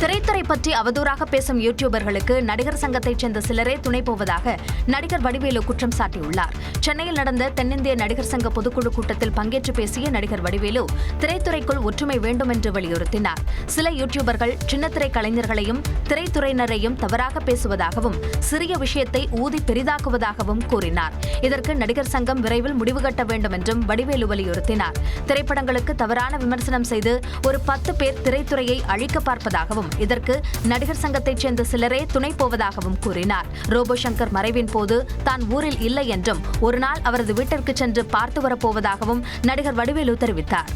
திரைத்துறை பற்றி அவதூறாக பேசும் யூடியூபர்களுக்கு நடிகர் சங்கத்தைச் சேர்ந்த சிலரே துணை போவதாக நடிகர் வடிவேலு குற்றம் சாட்டியுள்ளார். சென்னையில் நடந்த தென்னிந்திய நடிகர் சங்க பொதுக்குழு கூட்டத்தில் பங்கேற்று பேசிய நடிகர் வடிவேலு திரைத்துறைக்குள் ஒற்றுமை வேண்டும் என்று வலியுறுத்தினார். சில யூடியூபர்கள் சின்னத்திரை கலைஞர்களையும் திரைத்துறையினரையும் தவறாக பேசுவதாகவும் சிறிய விஷயத்தை ஊதி பெரிதாக்குவதாகவும் கூறினார். இதற்கு நடிகர் சங்கம் விரைவில் முடிவு கட்ட வேண்டும் என்றும் வடிவேலு வலியுறுத்தினார். திரைப்படங்களுக்கு தவறான விமர்சனம் செய்து ஒரு 10 பேர் திரைத்துறையை அழிக்க பார்ப்பதாகவும், இதற்கு நடிகர் சங்கத்தைச் சேர்ந்த சிலரே துணை போவதாகவும் கூறினார். ரோபோ சங்கர் மறைவின் போது தான் ஊரில் இல்லை என்றும் ஒரு நாள் அவரது வீட்டிற்கு சென்று பார்த்து வரப்போவதாகவும் நடிகர் வடிவேலு தெரிவித்தார்.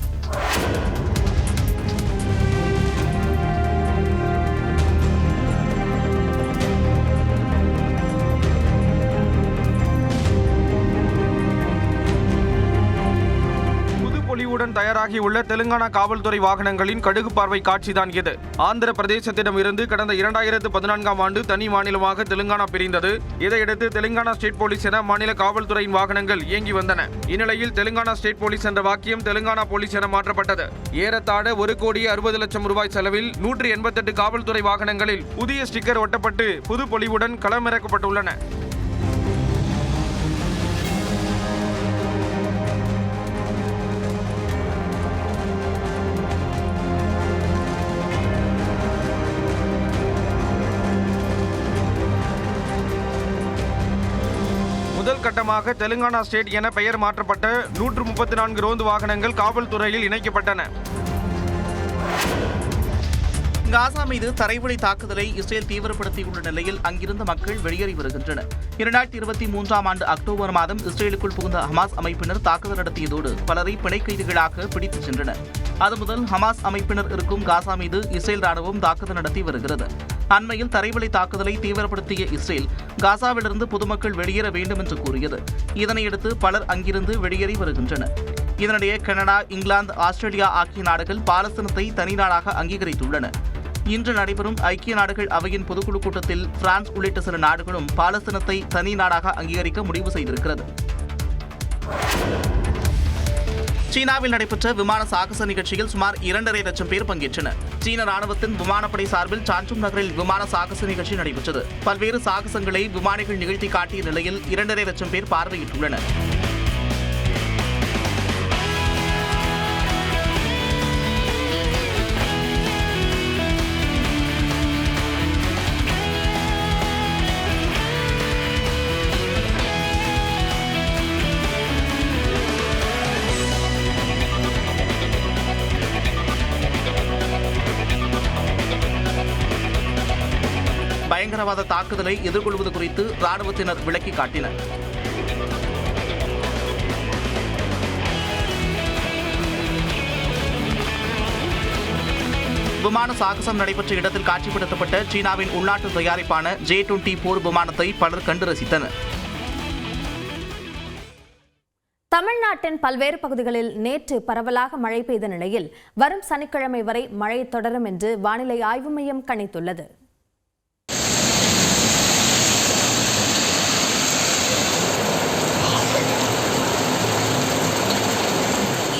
தயாராகியுள்ள தெலுங்கானா காவல்துறை வாகனங்களின் கடுகு பார்வை காட்சிதான் இது. ஆந்திர பிரதேசத்திடம் இருந்து கடந்த 2014ஆம் ஆண்டு தனி மாநிலமாக தெலுங்கானா பிரிந்தது. இதையடுத்து தெலுங்கானா ஸ்டேட் போலீஸ் என மாநில காவல்துறையின் வாகனங்கள் இயங்கி வந்தன. இந்நிலையில் தெலுங்கானா ஸ்டேட் போலீஸ் என்ற வாக்கியம் தெலுங்கானா போலீஸ் என மாற்றப்பட்டது. ஏறத்தாழ 1,60 லட்சம் ரூபாய் செலவில் 188 காவல்துறை வாகனங்களில் புதிய ஸ்டிக்கர் ஒட்டப்பட்டு புது பொலிவுடன் களமிறக்கப்பட்டுள்ளன. முதல் கட்டமாக தெலுங்கானா ஸ்டேட் என பெயர் மாற்றப்பட்ட 134 ரோந்து வாகனங்கள் காவல்துறையில் இணைக்கப்பட்டன. காசா மீது தரைவழி தாக்குதலை இஸ்ரேல் தீவிரப்படுத்தியுள்ள நிலையில் அங்கிருந்த மக்கள் வெளியேறி வருகின்றனர். 2023ஆம் ஆண்டு அக்டோபர் மாதம் இஸ்ரேலுக்குள் புகுந்த ஹமாஸ் அமைப்பினர் தாக்குதல் நடத்தியதோடு பலரை பிணை கைதிகளாக பிடித்துச் சென்றனர். அது முதல் ஹமாஸ் அமைப்பினர் இருக்கும் காசா மீது இஸ்ரேல் ராணுவம் தாக்குதல் நடத்தி வருகிறது. அண்மையில் தரைவழி தாக்குதலை தீவிரப்படுத்திய இஸ்ரேல் காசாவிலிருந்து பொதுமக்கள் வெளியேற வேண்டும் என்று கூறியது. இதனையடுத்து பலர் அங்கிருந்து வெளியேறி வருகின்றனர். இதனிடையே கனடா, இங்கிலாந்து, ஆஸ்திரேலியா ஆகிய நாடுகள் பாலஸ்தீனத்தை தனி நாடாக அங்கீகரித்துள்ளன. இன்று நடைபெறும் ஐக்கிய நாடுகள் அவையின் பொதுக்குழு கூட்டத்தில் பிரான்ஸ் உள்ளிட்ட சில நாடுகளும் பாலஸ்தீனத்தை தனி நாடாக அங்கீகரிக்க முடிவு செய்திருக்கிறது. சீனாவில் நடைபெற்ற விமான சாகச நிகழ்ச்சியில் சுமார் 2.5 லட்சம் பேர் பங்கேற்றனர். சீன ராணுவத்தின் விமானப்படை சார்பில் சான்சுங் நகரில் விமான சாகச நிகழ்ச்சி நடைபெற்றது. பல்வேறு சாகசங்களை விமானிகள் நிகழ்த்தி காட்டிய நிலையில் 2.5 லட்சம் பேர் பார்வையிட்டுள்ளனர். பயங்கரவாத தாக்குதலை எதிர்கொள்வது குறித்து ராணுவத்தினர் விளக்கி காட்டினர். விமான சாகசம் நடைபெற்ற இடத்தில் காட்சிப்படுத்தப்பட்ட சீனாவின் உள்நாட்டு தயாரிப்பான J-20 போர் விமானத்தை பலர் கண்டு ரசித்தனர். தமிழ்நாட்டின் பல்வேறு பகுதிகளில் நேற்று பரவலாக மழை பெய்த நிலையில் வரும் சனிக்கிழமை வரை மழை தொடரும் என்று வானிலை ஆய்வு மையம் கணித்துள்ளது.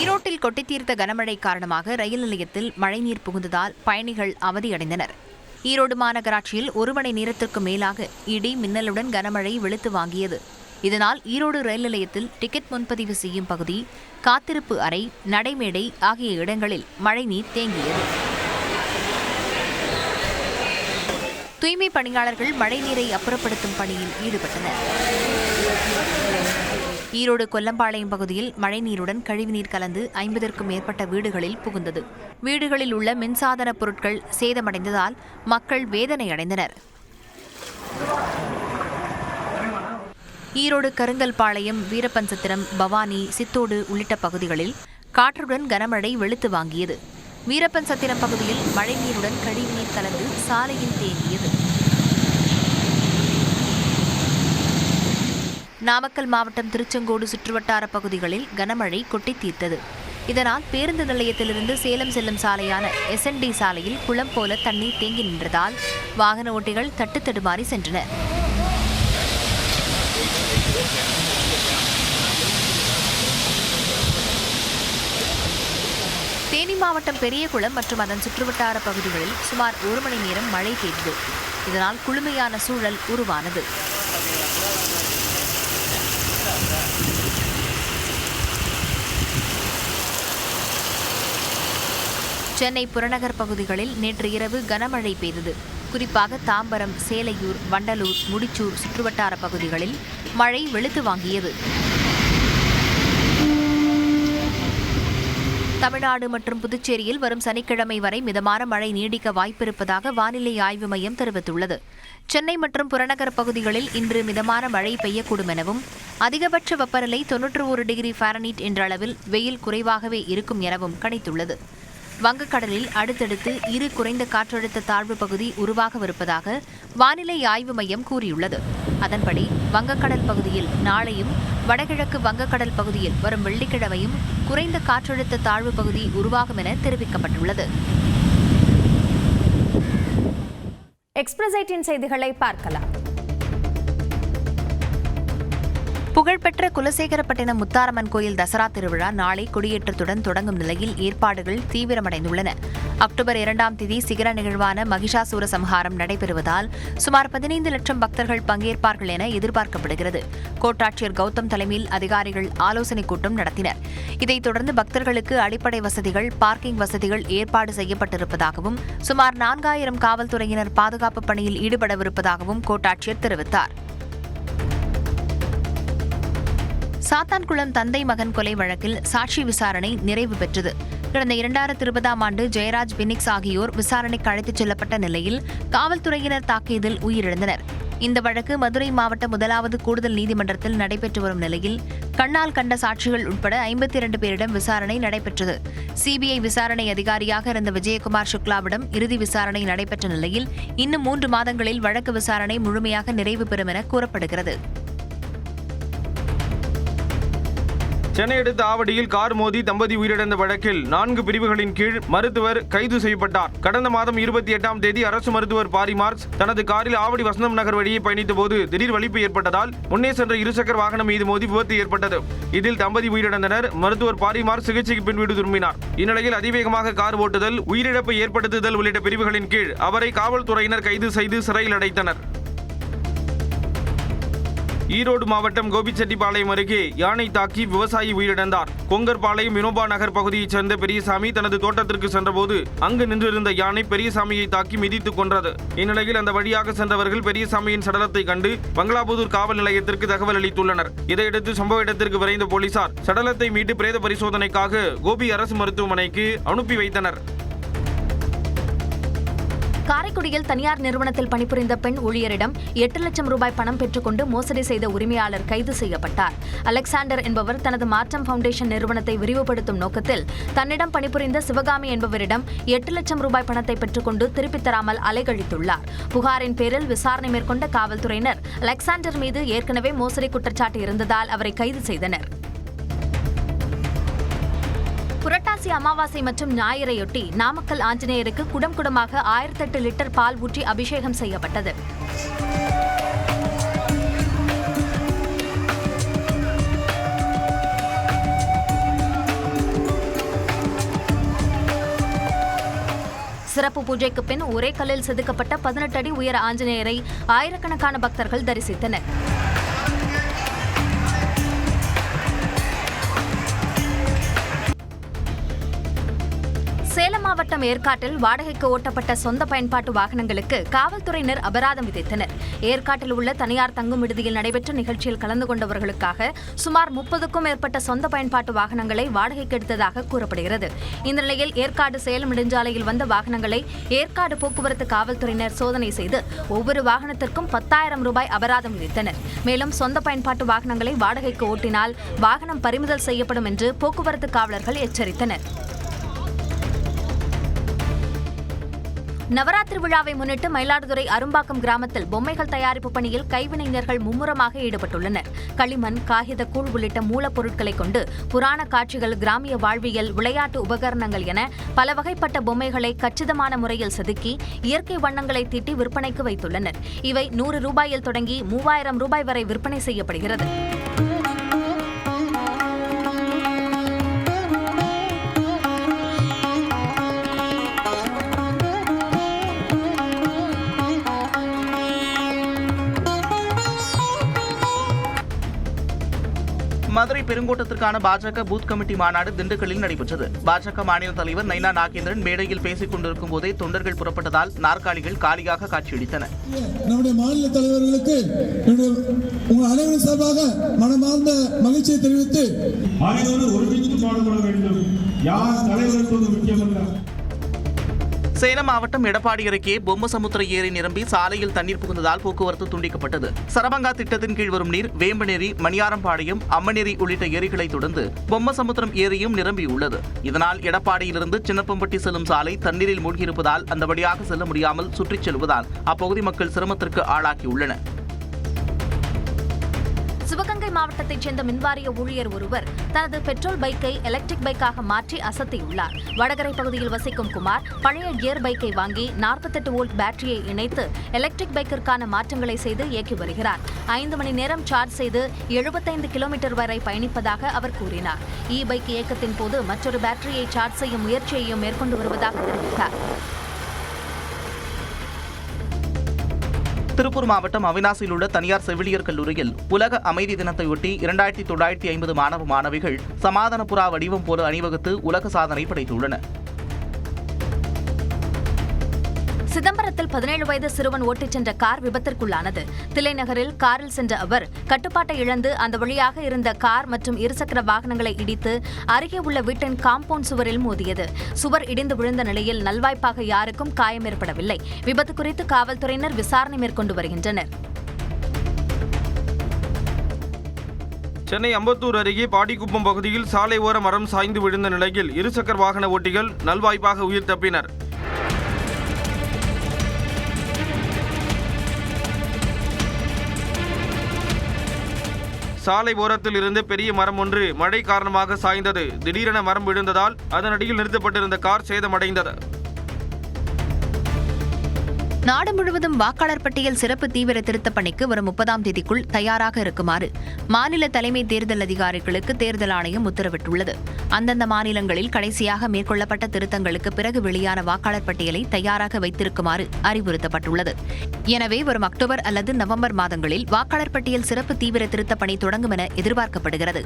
ஈரோட்டில் கொட்டி தீர்த்த கனமழை காரணமாக ரயில் நிலையத்தில் மழைநீர் புகுந்ததால் பயணிகள் அவதியடைந்தனர். ஈரோடு மாநகராட்சியில் 1 மணி நேரத்திற்கு மேலாக இடி மின்னலுடன் கனமழை வெளுத்து வாங்கியது. இதனால் ஈரோடு ரயில் நிலையத்தில் டிக்கெட் முன்பதிவு செய்யும் பகுதி, காத்திருப்பு அறை, நடைமேடை ஆகிய இடங்களில் மழைநீர் தேங்கியது. தூய்மை பணியாளர்கள் மழைநீரை அப்புறப்படுத்தும் பணியில் ஈடுபட்டனர். ஈரோடு கொல்லம்பாளையம் பகுதியில் மழைநீருடன் கழிவுநீர் கலந்து 50க்கும் மேற்பட்ட வீடுகளில் புகுந்தது. வீடுகளில் உள்ள மின்சாதன பொருட்கள் சேதமடைந்ததால் மக்கள் வேதனையடைந்தனர். ஈரோடு கருங்கல்பாளையம், வீரப்பன்சத்திரம், பவானி, சித்தோடு உள்ளிட்ட பகுதிகளில் காற்றுடன் கனமழை வெளுத்து வாங்கியது. வீரப்பன்சத்திரம் பகுதியில் மழைநீருடன் கழிவுநீர் கலந்து சாலையில் தேங்கியது. நாமக்கல் மாவட்டம் திருச்செங்கோடு சுற்றுவட்டார பகுதிகளில் கனமழை கொட்டி தீர்த்தது. இதனால் பேருந்து நிலையத்திலிருந்து சேலம் செல்லும் சாலையான SND சாலையில் குளம் போல தண்ணீர் தேங்கி நின்றதால் வாகன ஓட்டிகள் தட்டுத்தடுமாறி சென்றனர். தேனி மாவட்டம் பெரியகுளம் மற்றும் அதன் சுற்றுவட்டார பகுதிகளில் சுமார் 1 மணி நேரம் மழை பெய்தது. இதனால் குளுமையான சூழல் உருவானது. சென்னை புறநகர் பகுதிகளில் நேற்று இரவு கனமழை பெய்தது. குறிப்பாக தாம்பரம், சேலையூர், வண்டலூர், முடிச்சூர் சுற்றுவட்டார பகுதிகளில் மழை வெளுத்து வாங்கியது. தமிழ்நாடு மற்றும் புதுச்சேரியில் வரும் சனிக்கிழமை வரை மிதமான மழை நீடிக்க வாய்ப்பிருப்பதாக வானிலை ஆய்வு மையம் தெரிவித்துள்ளது. சென்னை மற்றும் புறநகர் பகுதிகளில் இன்று மிதமான மழை பெய்யக்கூடும் எனவும் அதிகபட்ச வெப்பநிலை 91 டிகிரி ஃபாரன்ஹீட் என்ற அளவில் வெயில் குறைவாகவே இருக்கும் எனவும் கணித்துள்ளது. வங்கக்கடலில் அடுத்தடுத்து 2 குறைந்த காற்றழுத்த தாழ்வு பகுதி உருவாகவிருப்பதாக வானிலை ஆய்வு மையம் கூறியுள்ளது. அதன்படி வங்கக்கடல் பகுதியில் நாளையும், வடகிழக்கு வங்கக்கடல் பகுதியில் வரும் வெள்ளிக்கிழமையும் குறைந்த காற்றழுத்த தாழ்வு பகுதி உருவாகும் என தெரிவிக்கப்பட்டுள்ளது. எக்ஸ்பிரஸ் 18 செய்திகளை பார்க்கலாம். புகழ்பெற்ற குலசேகரப்பட்டினம் முத்தாரம்மன் கோயில் தசரா திருவிழா நாளை கொடியேற்றத்துடன் தொடங்கும் நிலையில் ஏற்பாடுகள் தீவிரமடைந்துள்ளன. அக்டோபர் 2ஆம் தேதி சிகர நிகழ்வான மகிஷாசூர சம்ஹாரம் நடைபெறுவதால் சுமார் 15 லட்சம் பக்தர்கள் பங்கேற்பார்கள் என எதிர்பார்க்கப்படுகிறது. கோட்டாட்சியர் கௌதம் தலைமையில் அதிகாரிகள் ஆலோசனைக் கூட்டம் நடத்தினர். இதைத் தொடர்ந்து பக்தர்களுக்கு அடிப்படை வசதிகள், பார்க்கிங் வசதிகள் ஏற்பாடு செய்யப்பட்டிருப்பதாகவும் சுமார் 4000 காவல்துறையினர் பாதுகாப்பு பணியில் ஈடுபடவிருப்பதாகவும் கோட்டாட்சியர் தெரிவித்தார். சாத்தான்குளம் தந்தை மகன் கொலை வழக்கில் சாட்சி விசாரணை நிறைவு பெற்றது. கடந்த 2020ஆம் ஆண்டு ஜெயராஜ், பினிக்ஸ் ஆகியோர் விசாரணைக்கு அழைத்துச் செல்லப்பட்ட நிலையில் காவல்துறையினர் தாக்கியதில் உயிரிழந்தனர். இந்த வழக்கு மதுரை மாவட்ட 1வது கூடுதல் நீதிமன்றத்தில் நடைபெற்று வரும் நிலையில் கண்ணால் கண்ட சாட்சிகள் உட்பட 52 பேரிடம் விசாரணை நடைபெற்றது. சிபிஐ விசாரணை அதிகாரியாக இருந்த விஜயகுமார் சுக்லாவிடம் இறுதி விசாரணை நடைபெற்ற நிலையில் இன்னும் 3 மாதங்களில் வழக்கு விசாரணை முழுமையாக நிறைவு பெறும் என கூறப்படுகிறது. சென்னை அடுத்த ஆவடியில் கார் மோதி தம்பதி உயிரிழந்த வழக்கில் 4 பிரிவுகளின் கீழ் மருத்துவர் கைது செய்யப்பட்டார். கடந்த மாதம் 28ஆம் தேதி அரசு மருத்துவர் பாரி மார்க்ஸ் தனது காரில் ஆவடி வசந்தம் நகர் வழியே பயணித்த போது திடீர் வலிப்பு ஏற்பட்டதால் முன்னே சென்ற இருசக்கர வாகனம் மீது மோதி விபத்து ஏற்பட்டது. இதில் தம்பதி உயிரிழந்தனர். மருத்துவர் பாரி மார்க்ஸ் சிகிச்சைக்கு பின் வீடு திரும்பினார். இந்நிலையில் அதிவேகமாக கார் ஓட்டுதல், உயிரிழப்பை ஏற்படுத்துதல் உள்ளிட்ட பிரிவுகளின் கீழ் அவரை காவல்துறையினர் கைது செய்து சிறையில் அடைத்தனர். ஈரோடு மாவட்டம் கோபிச்செட்டிப்பாளையம் அருகே யானை தாக்கி விவசாயி உயிரிழந்தார். கொங்கர்பாளையம் வினோபா நகர் பகுதியைச் சேர்ந்த பெரியசாமி தனது தோட்டத்திற்கு சென்றபோது அங்கு நின்றிருந்த யானை பெரியசாமியை தாக்கி மிதித்துக் கொன்றது. இந்நிலையில் அந்த வழியாக சென்றவர்கள் பெரியசாமியின் சடலத்தை கண்டு பங்களாபுதூர் காவல் நிலையத்திற்கு தகவல் அளித்துள்ளனர். இதையடுத்து சம்பவ இடத்திற்கு விரைந்த போலீசார் சடலத்தை மீட்டு பிரேத பரிசோதனைக்காக கோபி அரசு மருத்துவமனைக்கு அனுப்பி வைத்தனர். காரைக்குடியில் தனியார் நிறுவனத்தில் பணிபுரிந்த பெண் ஊழியரிடம் 8 லட்சம் ரூபாய் பணம் பெற்றுக்கொண்டு மோசடி செய்த உரிமையாளர் கைது செய்யப்பட்டார். அலெக்சாண்டர் என்பவர் தனது மாற்றம் ஃபவுண்டேஷன் நிறுவனத்தை விரிவுபடுத்தும் நோக்கத்தில் தன்னிடம் பணிபுரிந்த சிவகாமி என்பவரிடம் 8 லட்சம் ரூபாய் பணத்தை பெற்றுக்கொண்டு திருப்பித் தராமல் அலைகழித்துள்ளார். புகாரின் பேரில் விசாரணை மேற்கொண்ட காவல்துறையினர் அலெக்சாண்டர் மீது ஏற்கனவே மோசடி குற்றச்சாட்டு இருந்ததால் அவரை கைது செய்தனர். புரட்டாசி அமாவாசை மற்றும் ஞாயிறையொட்டி நாமக்கல் ஆஞ்சநேயருக்கு குடம் குடமாக 1008 லிட்டர் பால் ஊற்றி அபிஷேகம் செய்யப்பட்டது. சிறப்பு பூஜைக்கு பின் ஒரே கல்லில் செதுக்கப்பட்ட 18 அடி உயர ஆஞ்சநேயரை ஆயிரக்கணக்கான பக்தர்கள் தரிசித்தனர். சேலம் மாவட்டம் ஏற்காட்டில் வாடகைக்கு ஓட்டப்பட்ட சொந்த பயன்பாட்டு வாகனங்களுக்கு காவல்துறையினர் அபராதம் விதித்தனர். ஏற்காட்டில் உள்ள தனியார் தங்கும் விடுதியில் நடைபெற்ற நிகழ்ச்சியில் கலந்து கொண்டவர்களுக்காக சுமார் 30க்கும் மேற்பட்ட சொந்த பயன்பாட்டு வாகனங்களை வாடகைக்கு எடுத்ததாக கூறப்படுகிறது. இந்த நிலையில் ஏற்காடு சேலம் நெடுஞ்சாலையில் வந்த வாகனங்களை ஏற்காடு போக்குவரத்து காவல்துறையினர் சோதனை செய்து ஒவ்வொரு வாகனத்திற்கும் 10,000 ரூபாய் அபராதம் விதித்தனர். மேலும் சொந்த பயன்பாட்டு வாகனங்களை வாடகைக்கு ஓட்டினால் வாகனம் பறிமுதல் செய்யப்படும் என்று போக்குவரத்து காவலர்கள் எச்சரித்தனர். நவராத்திரி விழாவை முன்னிட்டு மயிலாடுதுறை அரும்பாக்கம் கிராமத்தில் பொம்மைகள் தயாரிப்பு பணியில் கைவினைஞர்கள் மும்முரமாக ஈடுபட்டுள்ளனர். களிமண், காகித கூழ் உள்ளிட்ட மூலப்பொருட்களை கொண்டு புராண காட்சிகள், கிராமிய வாழ்வியல், விளையாட்டு உபகரணங்கள் என பல வகைப்பட்ட பொம்மைகளை கச்சிதமான முறையில் செதுக்கி இயற்கை வண்ணங்களை தீட்டி விற்பனைக்கு வைத்துள்ளனர். இவை 100 ரூபாயில் தொடங்கி 3000 ரூபாய் வரை விற்பனை செய்யப்படுகிறது. மதுரை பெருங்கோட்டத்திற்கான பாஜக பூத் கமிட்டி மாநாடு திண்டுக்கல்லில் நடைபெற்றது. பாஜக மாநில தலைவர் நைனா நாகேந்திரன் மேடையில் பேசிக் கொண்டிருக்கும் போதே தொண்டர்கள் புறப்பட்டதால் நாற்காலிகள் காலியாக காட்சியளித்தன. நம்முடைய மாநில தலைவர்களுக்கு உங்கள் அனைவரும் சார்பாக மனமார்ந்த மகிழ்ச்சியை தெரிவித்து ஒருங்கிணைந்து பாடுபட வேண்டும். யார் தலைவருக்கு முக்கியமல்ல. சேலம் மாவட்டம் எடப்பாடி அருகே பொம்மசமுத்திர ஏரி நிரம்பி சாலையில் தண்ணீர் புகுந்ததால் போக்குவரத்து துண்டிக்கப்பட்டது. சரபங்கா திட்டத்தின் கீழ் வரும் நீர் வேம்பநேரி, மணியாரம்பாளையம், அம்மநேரி உள்ளிட்ட ஏரிகளை தொடர்ந்து பொம்மசமுத்திரம் ஏரியும் நிரம்பியுள்ளது. இதனால் எடப்பாடியிலிருந்து சின்னப்பம்பட்டி செல்லும் சாலை தண்ணீரில் மூழ்கியிருப்பதால் அந்த வழியாக செல்ல முடியாமல் சுற்றிச் செல்வதால் அப்பகுதி மக்கள் சிரமத்திற்கு ஆளாகியுள்ளனர். சிவகங்கை மாவட்டத்தைச் சேர்ந்த மின்வாரிய ஊழியர் ஒருவர் தனது பெட்ரோல் பைக்கை எலக்ட்ரிக் பைக்காக மாற்றி அசத்தியுள்ளார். வடகரை பகுதியில் வசிக்கும் குமார் பழைய கியர் பைக்கை வாங்கி 48 வோல்ட் பேட்டரியை இணைத்து எலக்ட்ரிக் பைக்கிற்கான மாற்றங்களை செய்து இயக்கி வருகிறார். 5 மணி நேரம் சார்ஜ் செய்து 75 கிலோமீட்டர் வரை பயணிப்பதாக அவர் கூறினார். பைக் இயக்கத்தின் போது மற்றொரு பேட்டரியை சார்ஜ் செய்யும் முயற்சியையும் மேற்கொண்டு வருவதாக தெரிவித்தார். திருப்பூர் மாவட்டம் அவிநாசியில் உள்ள தனியார் செவிலியர் கல்லூரியில் உலக அமைதி தினத்தையொட்டி 2950 மாணவ மாணவிகள் சமாதான புறா வடிவம் போல அணிவகுத்து உலக சாதனை படைத்துள்ளனர். சிதம்பரத்தில் 17 வயது சிறுவன் ஓட்டிச் சென்ற கார் விபத்திற்குள்ளானது. தில்லைநகரில் காரில் சென்ற அவர் கட்டுப்பாட்டை இழந்து அந்த வழியாக இருந்த கார் மற்றும் இருசக்கர வாகனங்களை இடித்து அருகே உள்ள வீட்டின் காம்பவுண்ட் சுவரில் மோதியது. சுவர் இடிந்து விழுந்த நிலையில் நல்வாய்ப்பாக யாருக்கும் காயம் ஏற்படவில்லை. விபத்து குறித்து காவல்துறையினர் விசாரணை மேற்கொண்டு வருகின்றனர். சென்னை அம்பத்தூர் அருகே பாடிக்குப்பம் பகுதியில் சாலை ஓர மரம் சாய்ந்து விழுந்த நிலையில் இருசக்கர வாகன ஓட்டிகள் நல்வாய்ப்பாக உயிர் தப்பினர். சாலை ஓரத்தில் இருந்து பெரிய மரம் ஒன்று மழை காரணமாக சாய்ந்தது. திடீரென மரம் விழுந்ததால் அதனடியில் நிறுத்தப்பட்டிருந்த கார் சேதமடைந்தது. நாடு முழுவதும் வாக்காளர் பட்டியல் சிறப்பு தீவிர திருத்தப் பணிக்கு வரும் 30ஆம் தேதிக்குள் தயாராக இருக்குமாறு மாநில தலைமை தேர்தல் அதிகாரிகளுக்கு தேர்தல் ஆணையம் உத்தரவிட்டுள்ளது. அந்தந்த மாநிலங்களில் கடைசியாக மேற்கொள்ளப்பட்ட திருத்தங்களுக்கு பிறகு வெளியான வாக்காளர் பட்டியலை தயாராக வைத்திருக்குமாறு அறிவுறுத்தப்பட்டுள்ளது. எனவே வரும் அக்டோபர் அல்லது நவம்பர் மாதங்களில் வாக்காளர் பட்டியல் சிறப்பு தீவிர திருத்தப் பணி தொடங்கும் என எதிர்பார்க்கப்படுகிறது.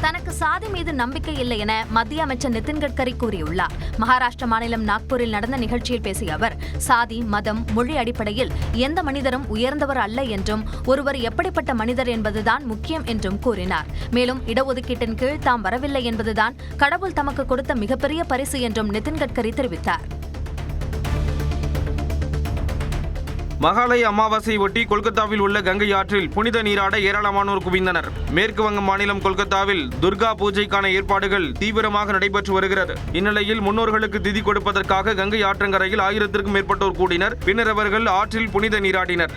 தனக்கு சாதி மீது நம்பிக்கை இல்லை என மத்திய அமைச்சர் நிதின் கட்கரி கூறியுள்ளார். மகாராஷ்டிர மாநிலம் நாக்பூரில் நடந்த நிகழ்ச்சியில் பேசிய அவர், சாதி, மதம், மொழி அடிப்படையில் எந்த மனிதரும் உயர்ந்தவர் அல்ல என்றும் ஒருவர் எப்படிப்பட்ட மனிதர் என்பதுதான் முக்கியம் என்றும் கூறினார். மேலும் இடஒதுக்கீட்டின் கீழ் தாம் வரவில்லை என்பதுதான் கடவுள் தமக்கு கொடுத்த மிகப்பெரிய பரிசு என்றும் நிதின் கட்கரி தெரிவித்தார். மகாலய அமாவாசையை ஒட்டி கொல்கத்தாவில் உள்ள கங்கை ஆற்றில் புனித நீராட ஏராளமானோர் குவிந்தனர். மேற்கு வங்க மாநிலம் கொல்கத்தாவில் துர்கா பூஜைக்கான ஏற்பாடுகள் தீவிரமாக நடைபெற்று வருகிறது. இந்நிலையில் முன்னோர்களுக்கு திதி கொடுப்பதற்காக கங்கை ஆற்றங்கரையில் 1000க்கும் மேற்பட்டோர் கூடினர். பின்னர் அவர்கள் ஆற்றில் புனித நீராடினர்.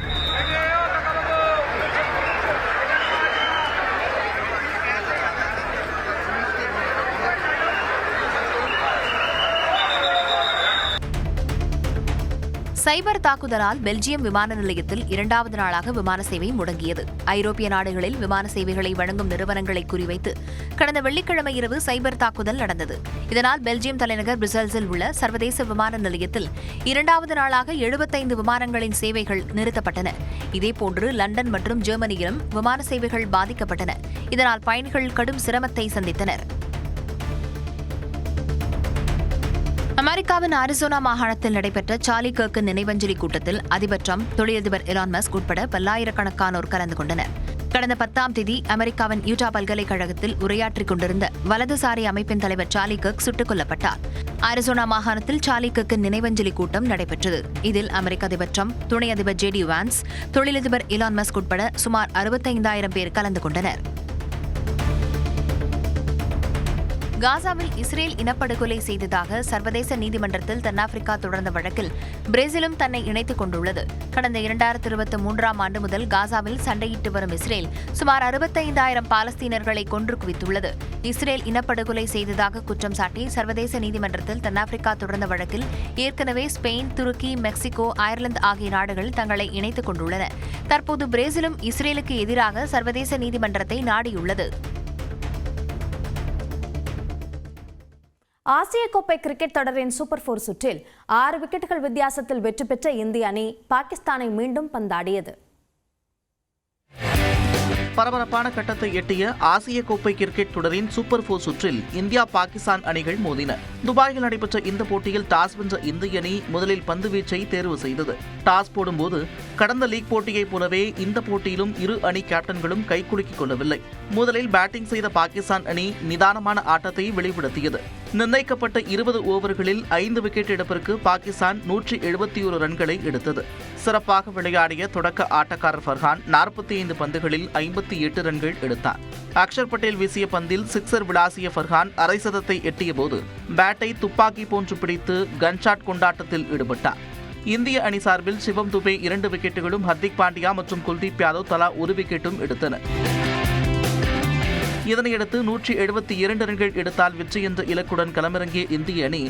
சைபர் தாக்குதலால் பெல்ஜியம் விமான நிலையத்தில் 2வது நாளாக விமான சேவை முடங்கியது. ஐரோப்பிய நாடுகளில் விமான சேவைகளை வழங்கும் நிறுவனங்களை குறிவைத்து கடந்த வெள்ளிக்கிழமை இரவு சைபர் தாக்குதல் நடந்தது. இதனால் பெல்ஜியம் தலைநகர் பிரசல்ஸில் உள்ள சர்வதேச விமான நிலையத்தில் 2வது நாளாக 75 விமானங்களின் சேவைகள் நிறுத்தப்பட்டன. இதேபோன்று லண்டன் மற்றும் ஜெர்மனியிலும் விமான சேவைகள் பாதிக்கப்பட்டன. இதனால் பயணிகள் கடும் சிரமத்தை சந்தித்தனர். அமெரிக்காவின் அரிசோனா மாகாணத்தில் நடைபெற்ற சார்லி கர்க்கின் நினைவஞ்சலி கூட்டத்தில் அதிபர் டிரம்ப், தொழிலதிபர் எலான் மஸ்க் உட்பட பல்லாயிரக்கணக்கானோர் கலந்து கொண்டனர். கடந்த 10ஆம் தேதி அமெரிக்காவின் யூட்டா பல்கலைக்கழகத்தில் உரையாற்றிக் கொண்டிருந்த வலதுசாரி அமைப்பின் தலைவர் சார்லி கர்க் சுட்டுக் கொல்லப்பட்டார். அரிசோனா மாகாணத்தில் சார்லி கர்க்கின் நினைவஞ்சலி கூட்டம் நடைபெற்றது. இதில் அமெரிக்க அதிபர் டிரம்ப், துணை அதிபர் ஜேடி வான்ஸ், தொழிலதிபர் எலான் மஸ்க் உட்பட சுமார் 65,000 பேர் கலந்து கொண்டனர். காசாவில் இஸ்ரேல் இனப்படுகொலை செய்ததாக சர்வதேச நீதிமன்றத்தில் தென்னாப்பிரிக்கா தொடர்ந்த வழக்கில் பிரேசிலும் தன்னை இணைத்துக் கொண்டுள்ளது. கடந்த 2023ஆம் ஆண்டு முதல் காசாவில் சண்டையிட்டு வரும் இஸ்ரேல் சுமார் 65,000 பாலஸ்தீனர்களை கொன்று குவித்துள்ளது. இஸ்ரேல் இனப்படுகொலை செய்ததாக குற்றம் சாட்டி சர்வதேச நீதிமன்றத்தில் தென்னாப்பிரிக்கா தொடர்ந்த வழக்கில் ஏற்கனவே ஸ்பெயின், துருக்கி, மெக்சிகோ, அயர்லாந்து ஆகிய நாடுகள் தங்களை இணைத்துக் கொண்டுள்ளன. தற்போது பிரேசிலும் இஸ்ரேலுக்கு எதிராக சர்வதேச நீதிமன்றத்தை நாடியுள்ளது. ஆசிய கோப்பை கிரிக்கெட் தொடரின் சூப்பர் 4 சுற்றில் 6 விக்கெட்டுகள் வித்தியாசத்தில் வெற்றி பெற்ற இந்திய அணி பாகிஸ்தானை மீண்டும் பந்தாடியது. பரபரப்பான கட்டத்தை எட்டிய ஆசிய கோப்பை கிரிக்கெட் தொடரின் சூப்பர் 4 சுற்றில் இந்தியா, பாகிஸ்தான் அணிகள் மோதின. துபாயில் நடைபெற்ற இந்த போட்டியில் டாஸ் வென்ற இந்திய அணி முதலில் பந்து வீச்சை தேர்வு செய்தது. டாஸ் போடும்போது கடந்த லீக் போட்டியைப் போலவே இந்த போட்டியிலும் இரு அணி கேப்டன்களும் கைக்குலுக்கிக் கொள்ளவில்லை. முதலில் பேட்டிங் செய்த பாகிஸ்தான் அணி நிதானமான ஆட்டத்தை வெளிப்படுத்தியது. நிர்ணயிக்கப்பட்ட 20 ஓவர்களில் 5 விக்கெட் இழப்பிற்கு பாகிஸ்தான் 171 ரன்களை எடுத்தது. சிறப்பாக விளையாடிய தொடக்க ஆட்டக்காரர் ஃபர்ஹான் 45 பந்துகளில் 58 ரன்கள் எடுத்தார். அக்ஷர் பட்டேல் வீசிய பந்தில் சிக்ஸர் விளாசிய ஃபர்ஹான் அரை சதத்தை எட்டிய போது பேட்டை துப்பாக்கி போன்று பிடித்து கன்ஷாட் கொண்டாட்டத்தில் ஈடுபட்டார். இந்திய அணி சார்பில் சிவம் துபே 2 விக்கெட்டுகளும், ஹர்திக் பாண்டியா மற்றும் குல்தீப் யாதவ் தலா 1 விக்கெட்டும் எடுத்தனர். இதனையடுத்து 172 ரன்கள் எடுத்தால் வெற்றி என்ற இலக்குடன் களமிறங்கிய இந்திய அணி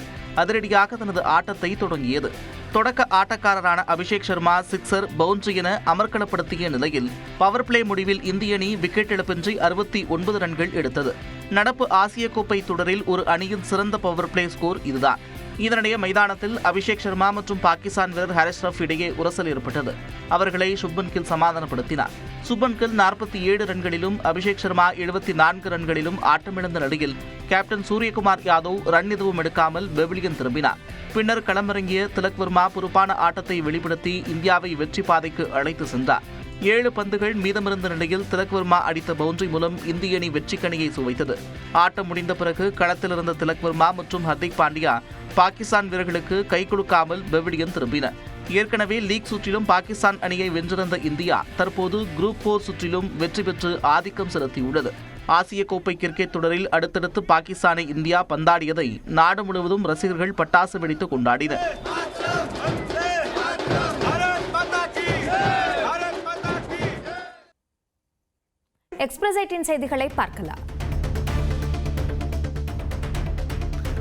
அதிரடியாக தனது ஆட்டத்தை தொடங்கியது. தொடக்க ஆட்டக்காரரான அபிஷேக் சர்மா சிக்ஸர், பவுண்டரி என அமர்க்களப்படுத்திய நிலையில் பவர் பிளே முடிவில் இந்திய அணி விக்கெட் இழப்பின்றி 69 ரன்கள் எடுத்தது. நடப்பு ஆசிய கோப்பை தொடரில் ஒரு அணியின் சிறந்த பவர் பிளே ஸ்கோர் இதுதான். இதனிடையே மைதானத்தில் அபிஷேக் சர்மா மற்றும் பாகிஸ்தான் வீரர் ஹாரிஸ் ரஃப் இடையே உரசல் ஏற்பட்டது. அவர்களை சுப்மன் கில் சமாதானப்படுத்தினார். சுப்மன் கில் 47 ரன்களிலும் அபிஷேக் சர்மா 74 ரன்களிலும் ஆட்டமிழந்த நிலையில் கேப்டன் சூரியகுமார் யாதவ் ரன் எதுவும் எடுக்காமல் பெவிலியன் திரும்பினார். பின்னர் களமிறங்கிய திலக் வர்மா பொறுப்பான ஆட்டத்தை வெளிப்படுத்தி இந்தியாவை வெற்றி பாதைக்கு அழைத்து சென்றார். 7 பந்துகள் மீதமிருந்த நிலையில் திலக் வர்மா அடித்த பவுண்டரி மூலம் இந்திய அணி வெற்றிக்கணியை சுவைத்தது. ஆட்டம் முடிந்த பிறகு களத்தில் இருந்த திலக் வர்மா மற்றும் ஹர்திக் பாண்டியா பாகிஸ்தான் வீரர்களுக்கு கை கொடுக்காமல் பெவிலியன் திரும்பினர். ஏற்கனவே லீக் சுற்றிலும் பாகிஸ்தான் அணியை வென்றிருந்த இந்தியா தற்போது குரூப் 4 சுற்றிலும் வெற்றி பெற்று ஆதிக்கம் செலுத்தியுள்ளது. ஆசிய கோப்பை கிரிக்கெட் தொடரில் அடுத்தடுத்து பாகிஸ்தானை இந்தியா பந்தாடியதை நாடு முழுவதும் ரசிகர்கள் பட்டாசு வெடித்து கொண்டாடினர். எக்ஸ்பிரஸ் 18 செய்திகளை பார்க்கலாம்.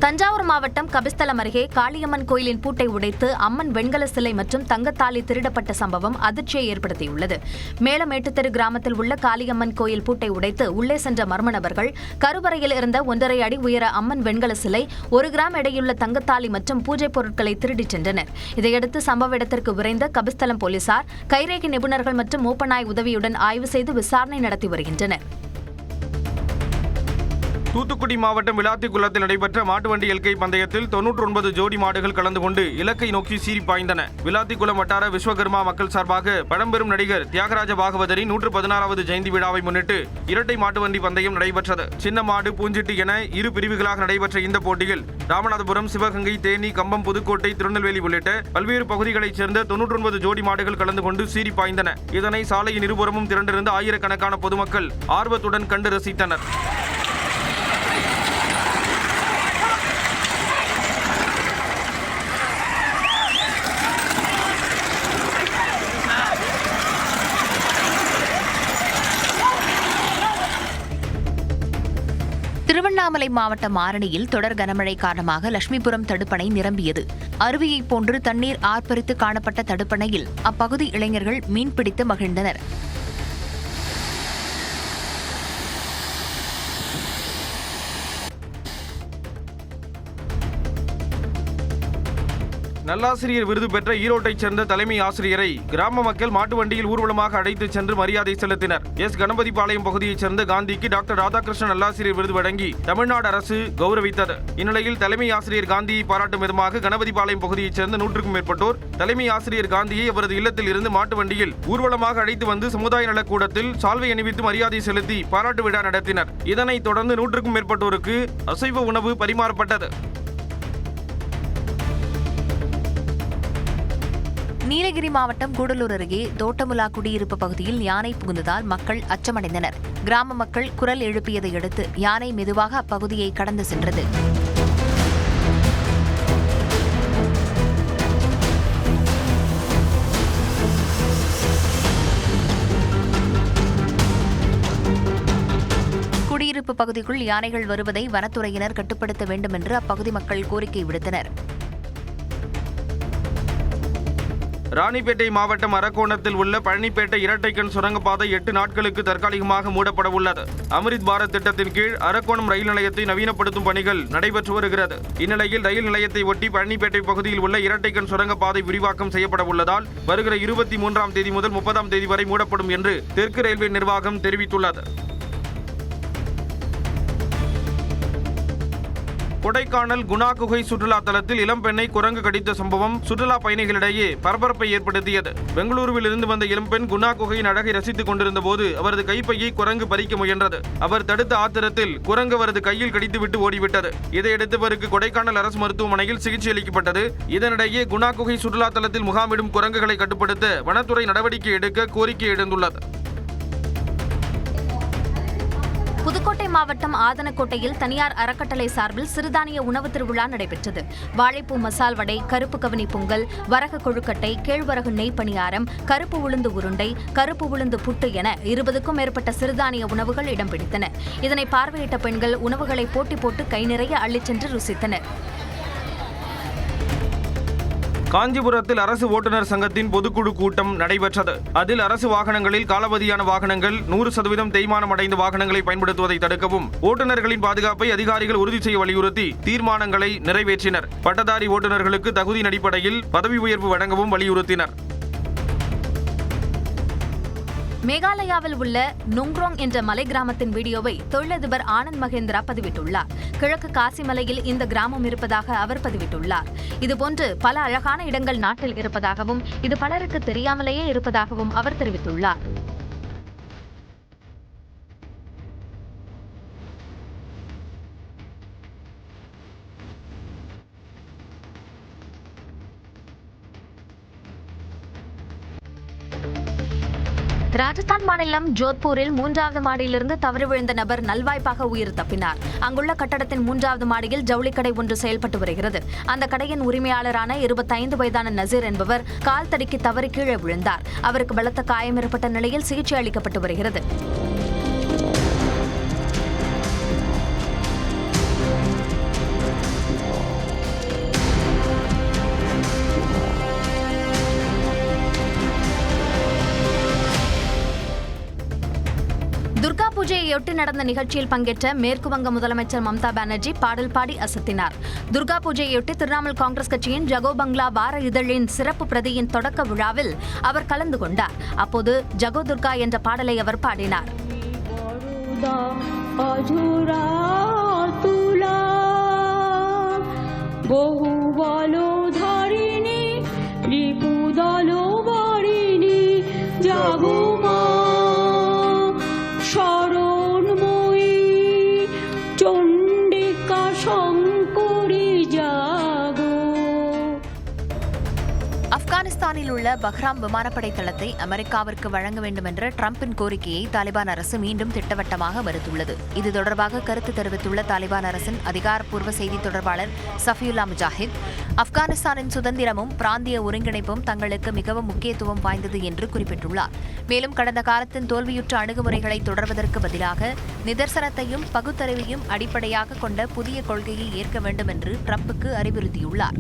தஞ்சாவூர் மாவட்டம் கபிஸ்தலம் அருகே காளியம்மன் கோயிலின் பூட்டை உடைத்து அம்மன் வெண்கல சிலை மற்றும் தங்கத்தாலி திருடப்பட்ட சம்பவம் அதிர்ச்சியை ஏற்படுத்தியுள்ளது. மேலமேட்டுத்தெரு கிராமத்தில் உள்ள காளியம்மன் கோயில் பூட்டை உடைத்து உள்ளே சென்ற மர்ம நபர்கள் கருவறையில் இருந்த 1.5 அடி உயர அம்மன் வெண்கல சிலை, 1 கிராம் எடையுள்ள தங்கத்தாலி மற்றும் பூஜை பொருட்களை திருடிச் சென்றனர். இதையடுத்து சம்பவ இடத்திற்கு விரைந்த கபிஸ்தலம் போலீசார் கைரேகை நிபுணர்கள் மற்றும் மோப்பநாய் உதவியுடன் ஆய்வு செய்து விசாரணை நடத்தி வருகின்றனர். தூத்துக்குடி மாவட்டம் விளாத்திக்குளத்தில் நடைபெற்ற மாட்டுவண்டி எல்கை பந்தயத்தில் 99 ஜோடி மாடுகள் கலந்து கொண்டு இலக்கை நோக்கி சீறி பாய்ந்தன. விளாத்திக்குளம் வட்டார விஸ்வகர்மா மக்கள் சார்பாக பழம்பெரும் நடிகர் தியாகராஜ பாகவதரின் 116வது ஜெயந்தி விழாவை முன்னிட்டு இரட்டை மாட்டுவண்டி பந்தயம் நடைபெற்றது. சின்ன மாடு, பூஞ்சிட்டு என 2 பிரிவுகளாக நடைபெற்ற இந்த போட்டியில் ராமநாதபுரம், சிவகங்கை, தேனி, கம்பம், புதுக்கோட்டை, திருநெல்வேலி உள்ளிட்ட பல்வேறு பகுதிகளைச் சேர்ந்த 99 ஜோடி மாடுகள் கலந்து கொண்டு சீறி பாய்ந்தன. இதனை சாலையின் இருபுறமும் திரண்டிருந்த ஆயிரக்கணக்கான பொதுமக்கள் ஆர்வத்துடன் கண்டு ரசித்தனர். திருவண்ணாமலை மாவட்டம் ஆரணியில் தொடர் கனமழை காரணமாக லட்சுமிபுரம் தடுப்பணை நிரம்பியது. அருவியைப் போன்று தண்ணீர் ஆர்ப்பரித்து காணப்பட்ட தடுப்பணையில் அப்பகுதி இளைஞர்கள் மீன்பிடித்து மகிழ்ந்தனர். நல்லாசிரியர் விருது பெற்ற ஈரோட்டைச் சேர்ந்த தலைமை ஆசிரியரை கிராம மக்கள் மாட்டு வண்டியில் ஊர்வலமாக அழைத்துச் சென்று மரியாதை செலுத்தினர். கணபதிபாளையம் பகுதியைச் சேர்ந்த காந்திக்கு டாக்டர் ராதாகிருஷ்ணன் நல்லாசிரியர் விருது வழங்கி தமிழ்நாடு அரசு கௌரவித்தது. இந்நிலையில் தலைமை ஆசிரியர் காந்தியை பாராட்டும் விதமாக கணபதிபாளையம் பகுதியைச் சேர்ந்த 100க்கும் மேற்பட்டோர் தலைமை ஆசிரியர் காந்தியை அவரது இல்லத்தில் இருந்து மாட்டு வண்டியில் ஊர்வலமாக அழைத்து வந்து சமுதாய நலக்கூடத்தில் சால்வை அணிவித்து மரியாதை செலுத்தி பாராட்டு விழா நடத்தினர். இதனைத் தொடர்ந்து 100க்கும் மேற்பட்டோருக்கு அசைவ உணவு பரிமாறப்பட்டது. நீலகிரி மாவட்டம் கூடலூர் அருகே தோட்டமுலா குடியிருப்பு பகுதியில் யானை புகுந்ததால் மக்கள் அச்சமடைந்தனர். கிராம மக்கள் குரல் எழுப்பியதை அடுத்து யானை மெதுவாக அப்பகுதியை கடந்து சென்றது. குடியிருப்பு பகுதிக்குள் யானைகள் வருவதை வனத்துறையினர் கட்டுப்படுத்த வேண்டும் என்று அப்பகுதி மக்கள் கோரிக்கை விடுத்தனர். ராணிப்பேட்டை மாவட்டம் அரக்கோணத்தில் உள்ள பழனிப்பேட்டை இரட்டைக்கண் சுரங்கப்பாதை 8 நாட்களுக்கு தற்காலிகமாக மூடப்பட உள்ளது. அமிர்த் பாரத் திட்டத்தின் கீழ் அரக்கோணம் ரயில் நிலையத்தை நவீனப்படுத்தும் பணிகள் நடைபெற்று வருகிறது. இந்நிலையில் ரயில் நிலையத்தை ஒட்டி பழனிப்பேட்டை பகுதியில் உள்ள இரட்டைக்கண் சுரங்கப்பாதை விரிவாக்கம் செய்யப்பட உள்ளதால் வருகிற 23ஆம் தேதி முதல் 30ஆம் தேதி வரை மூடப்படும் என்று தெற்கு ரயில்வே நிர்வாகம் தெரிவித்துள்ளது. கொடைக்கானல் குணா குகை சுற்றுலா தலத்தில் இளம்பெண்ணை குரங்கு கடித்த சம்பவம் சுற்றுலா பயணிகளிடையே பரபரப்பை ஏற்படுத்தியது. பெங்களூருவில் இருந்து வந்த இளம்பெண் குணா குகையின் அழகை ரசித்துக் கொண்டிருந்த போது அவரது கைப்பையை குரங்கு பறிக்க முயன்றது. அவர் தடுத்த ஆத்திரத்தில் குரங்கு அவரது கையில் கடித்துவிட்டு ஓடிவிட்டது. இதையடுத்து அவருக்கு கொடைக்கானல் அரசு மருத்துவமனையில் சிகிச்சை அளிக்கப்பட்டது. இதனிடையே குணா குகை சுற்றுலா தலத்தில் முகாமிடும் குரங்குகளை கட்டுப்படுத்த வனத்துறை நடவடிக்கை எடுக்க கோரிக்கை எழுந்துள்ளது. புதுக்கோட்டை மாவட்டம் ஆதனக்கோட்டையில் தனியார் அறக்கட்டளை சார்பில் சிறுதானிய உணவு திருவிழா நடைபெற்றது. வாழைப்பூ மசால் வடை, கருப்பு கவனி பொங்கல், வரகு கொழுக்கட்டை, கேழ்வரகு நெய் பணியாரம், கருப்பு உளுந்து உருண்டை, கருப்பு உளுந்து புட்டு என 20க்கும் மேற்பட்ட சிறுதானிய உணவுகள் இடம் பிடித்தன. இதனை பார்வையிட்ட பெண்கள் உணவுகளை போட்டி போட்டு கை நிறைய அள்ளிச் சென்று ருசித்தனர். காஞ்சிபுரத்தில் அரசு ஓட்டுநர் சங்கத்தின் பொதுக்குழு கூட்டம் நடைபெற்றது. அதில் அரசு வாகனங்களில் காலாவதியான வாகனங்கள், 100% தேய்மானம் அடைந்த வாகனங்களை பயன்படுத்துவதை தடுக்கவும், ஓட்டுநர்களின் பாதுகாப்பை அதிகாரிகள் உறுதி செய்ய வலியுறுத்தி தீர்மானங்களை நிறைவேற்றினர். பட்டதாரி ஓட்டுநர்களுக்கு தகுதியின் அடிப்படையில் பதவி உயர்வு வழங்கவும் வலியுறுத்தினர். மேகாலயாவில் உள்ள நுங்ரோங் என்ற மலை கிராமத்தின் வீடியோவை தொழிலதிபர் ஆனந்த் மகேந்திரா பதிவிட்டுள்ளார். கிழக்கு காசிமலையில் இந்த கிராமம் இருப்பதாக அவர் பதிவிட்டுள்ளார். இதுபோன்று பல அழகான இடங்கள் நாட்டில் இருப்பதாகவும் இது பலருக்கு தெரியாமலேயே இருப்பதாகவும் அவர் தெரிவித்துள்ளார். ராஜஸ்தான் மாநிலம் ஜோத்பூரில் 3வது மாடியிலிருந்து தவறி விழுந்த நபர் நல்வாய்ப்பாக உயிர் தப்பினார். அங்குள்ள கட்டடத்தின் 3வது மாடியில் ஜவுளிக்கடை ஒன்று செயல்பட்டு வருகிறது. அந்த கடையின் உரிமையாளரான 25 வயதான நசீர் என்பவர் கால் தடுக்கி தவறி கீழே விழுந்தார். அவருக்கு பலத்த காயம் ஏற்பட்ட நிலையில் சிகிச்சை அளிக்கப்பட்டு வருகிறது. பூஜையொட்டி நடந்த நிகழ்ச்சியில் பங்கேற்ற மேற்கு வங்க முதலமைச்சர் மம்தா பானர்ஜி பாடல் பாடி அசத்தினார். துர்கா பூஜையொட்டி திரிணாமுல் காங்கிரஸ் கட்சியின் ஜகோ பங்களா வார இதழின் சிறப்பு பிரதியின் தொடக்க விழாவில் அவர் கலந்து கொண்டார். அப்போது ஜகோ துர்கா என்ற பாடலை அவர் பாடினார். ஆப்கானிஸ்தானில் உள்ள பஹ்ராம் விமானப்படை தளத்தை அமெரிக்காவிற்கு வழங்க வேண்டும் என்ற டிரம்பின் கோரிக்கையை தாலிபான் அரசு மீண்டும் திட்டவட்டமாக மறுத்துள்ளது. இது தொடர்பாக கருத்து தெரிவித்துள்ள தாலிபான் அரசின் அதிகாரப்பூர்வ செய்தி தொடர்பாளர் சஃபியுல்லா முஜாஹித், ஆப்கானிஸ்தானின் சுதந்திரமும் பிராந்திய ஒருங்கிணைப்பும் தங்களுக்கு மிகவும் முக்கியத்துவம் வாய்ந்தது என்று குறிப்பிட்டுள்ளார். மேலும் கடந்த காலத்தின் தோல்வியுற்ற அணுகுமுறைகளை தொடர்வதற்கு பதிலாக நிதர்சனத்தையும் பகுத்தறிவையும் அடிப்படையாக கொண்ட புதிய கொள்கையை ஏற்க வேண்டும் என்று டிரம்புக்கு அறிவுறுத்தியுள்ளார்.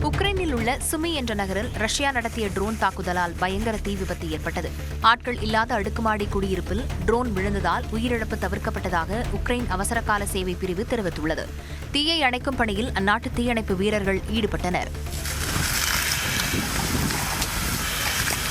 உக்ரைனில் உள்ள சுமி என்ற நகரில் ரஷ்யா நடத்திய ட்ரோன் தாக்குதலால் பயங்கர தீ விபத்து ஏற்பட்டது. ஆட்கள் இல்லாத அடுக்குமாடி குடியிருப்பில் ட்ரோன் விழுந்ததால் உயிரிழப்பு தவிர்க்கப்பட்டதாக உக்ரைன் அவசரகால சேவை பிரிவு தெரிவித்துள்ளது. தீயை அணைக்கும் பணியில் அந்நாட்டு தீயணைப்பு வீரர்கள் ஈடுபட்டனர்.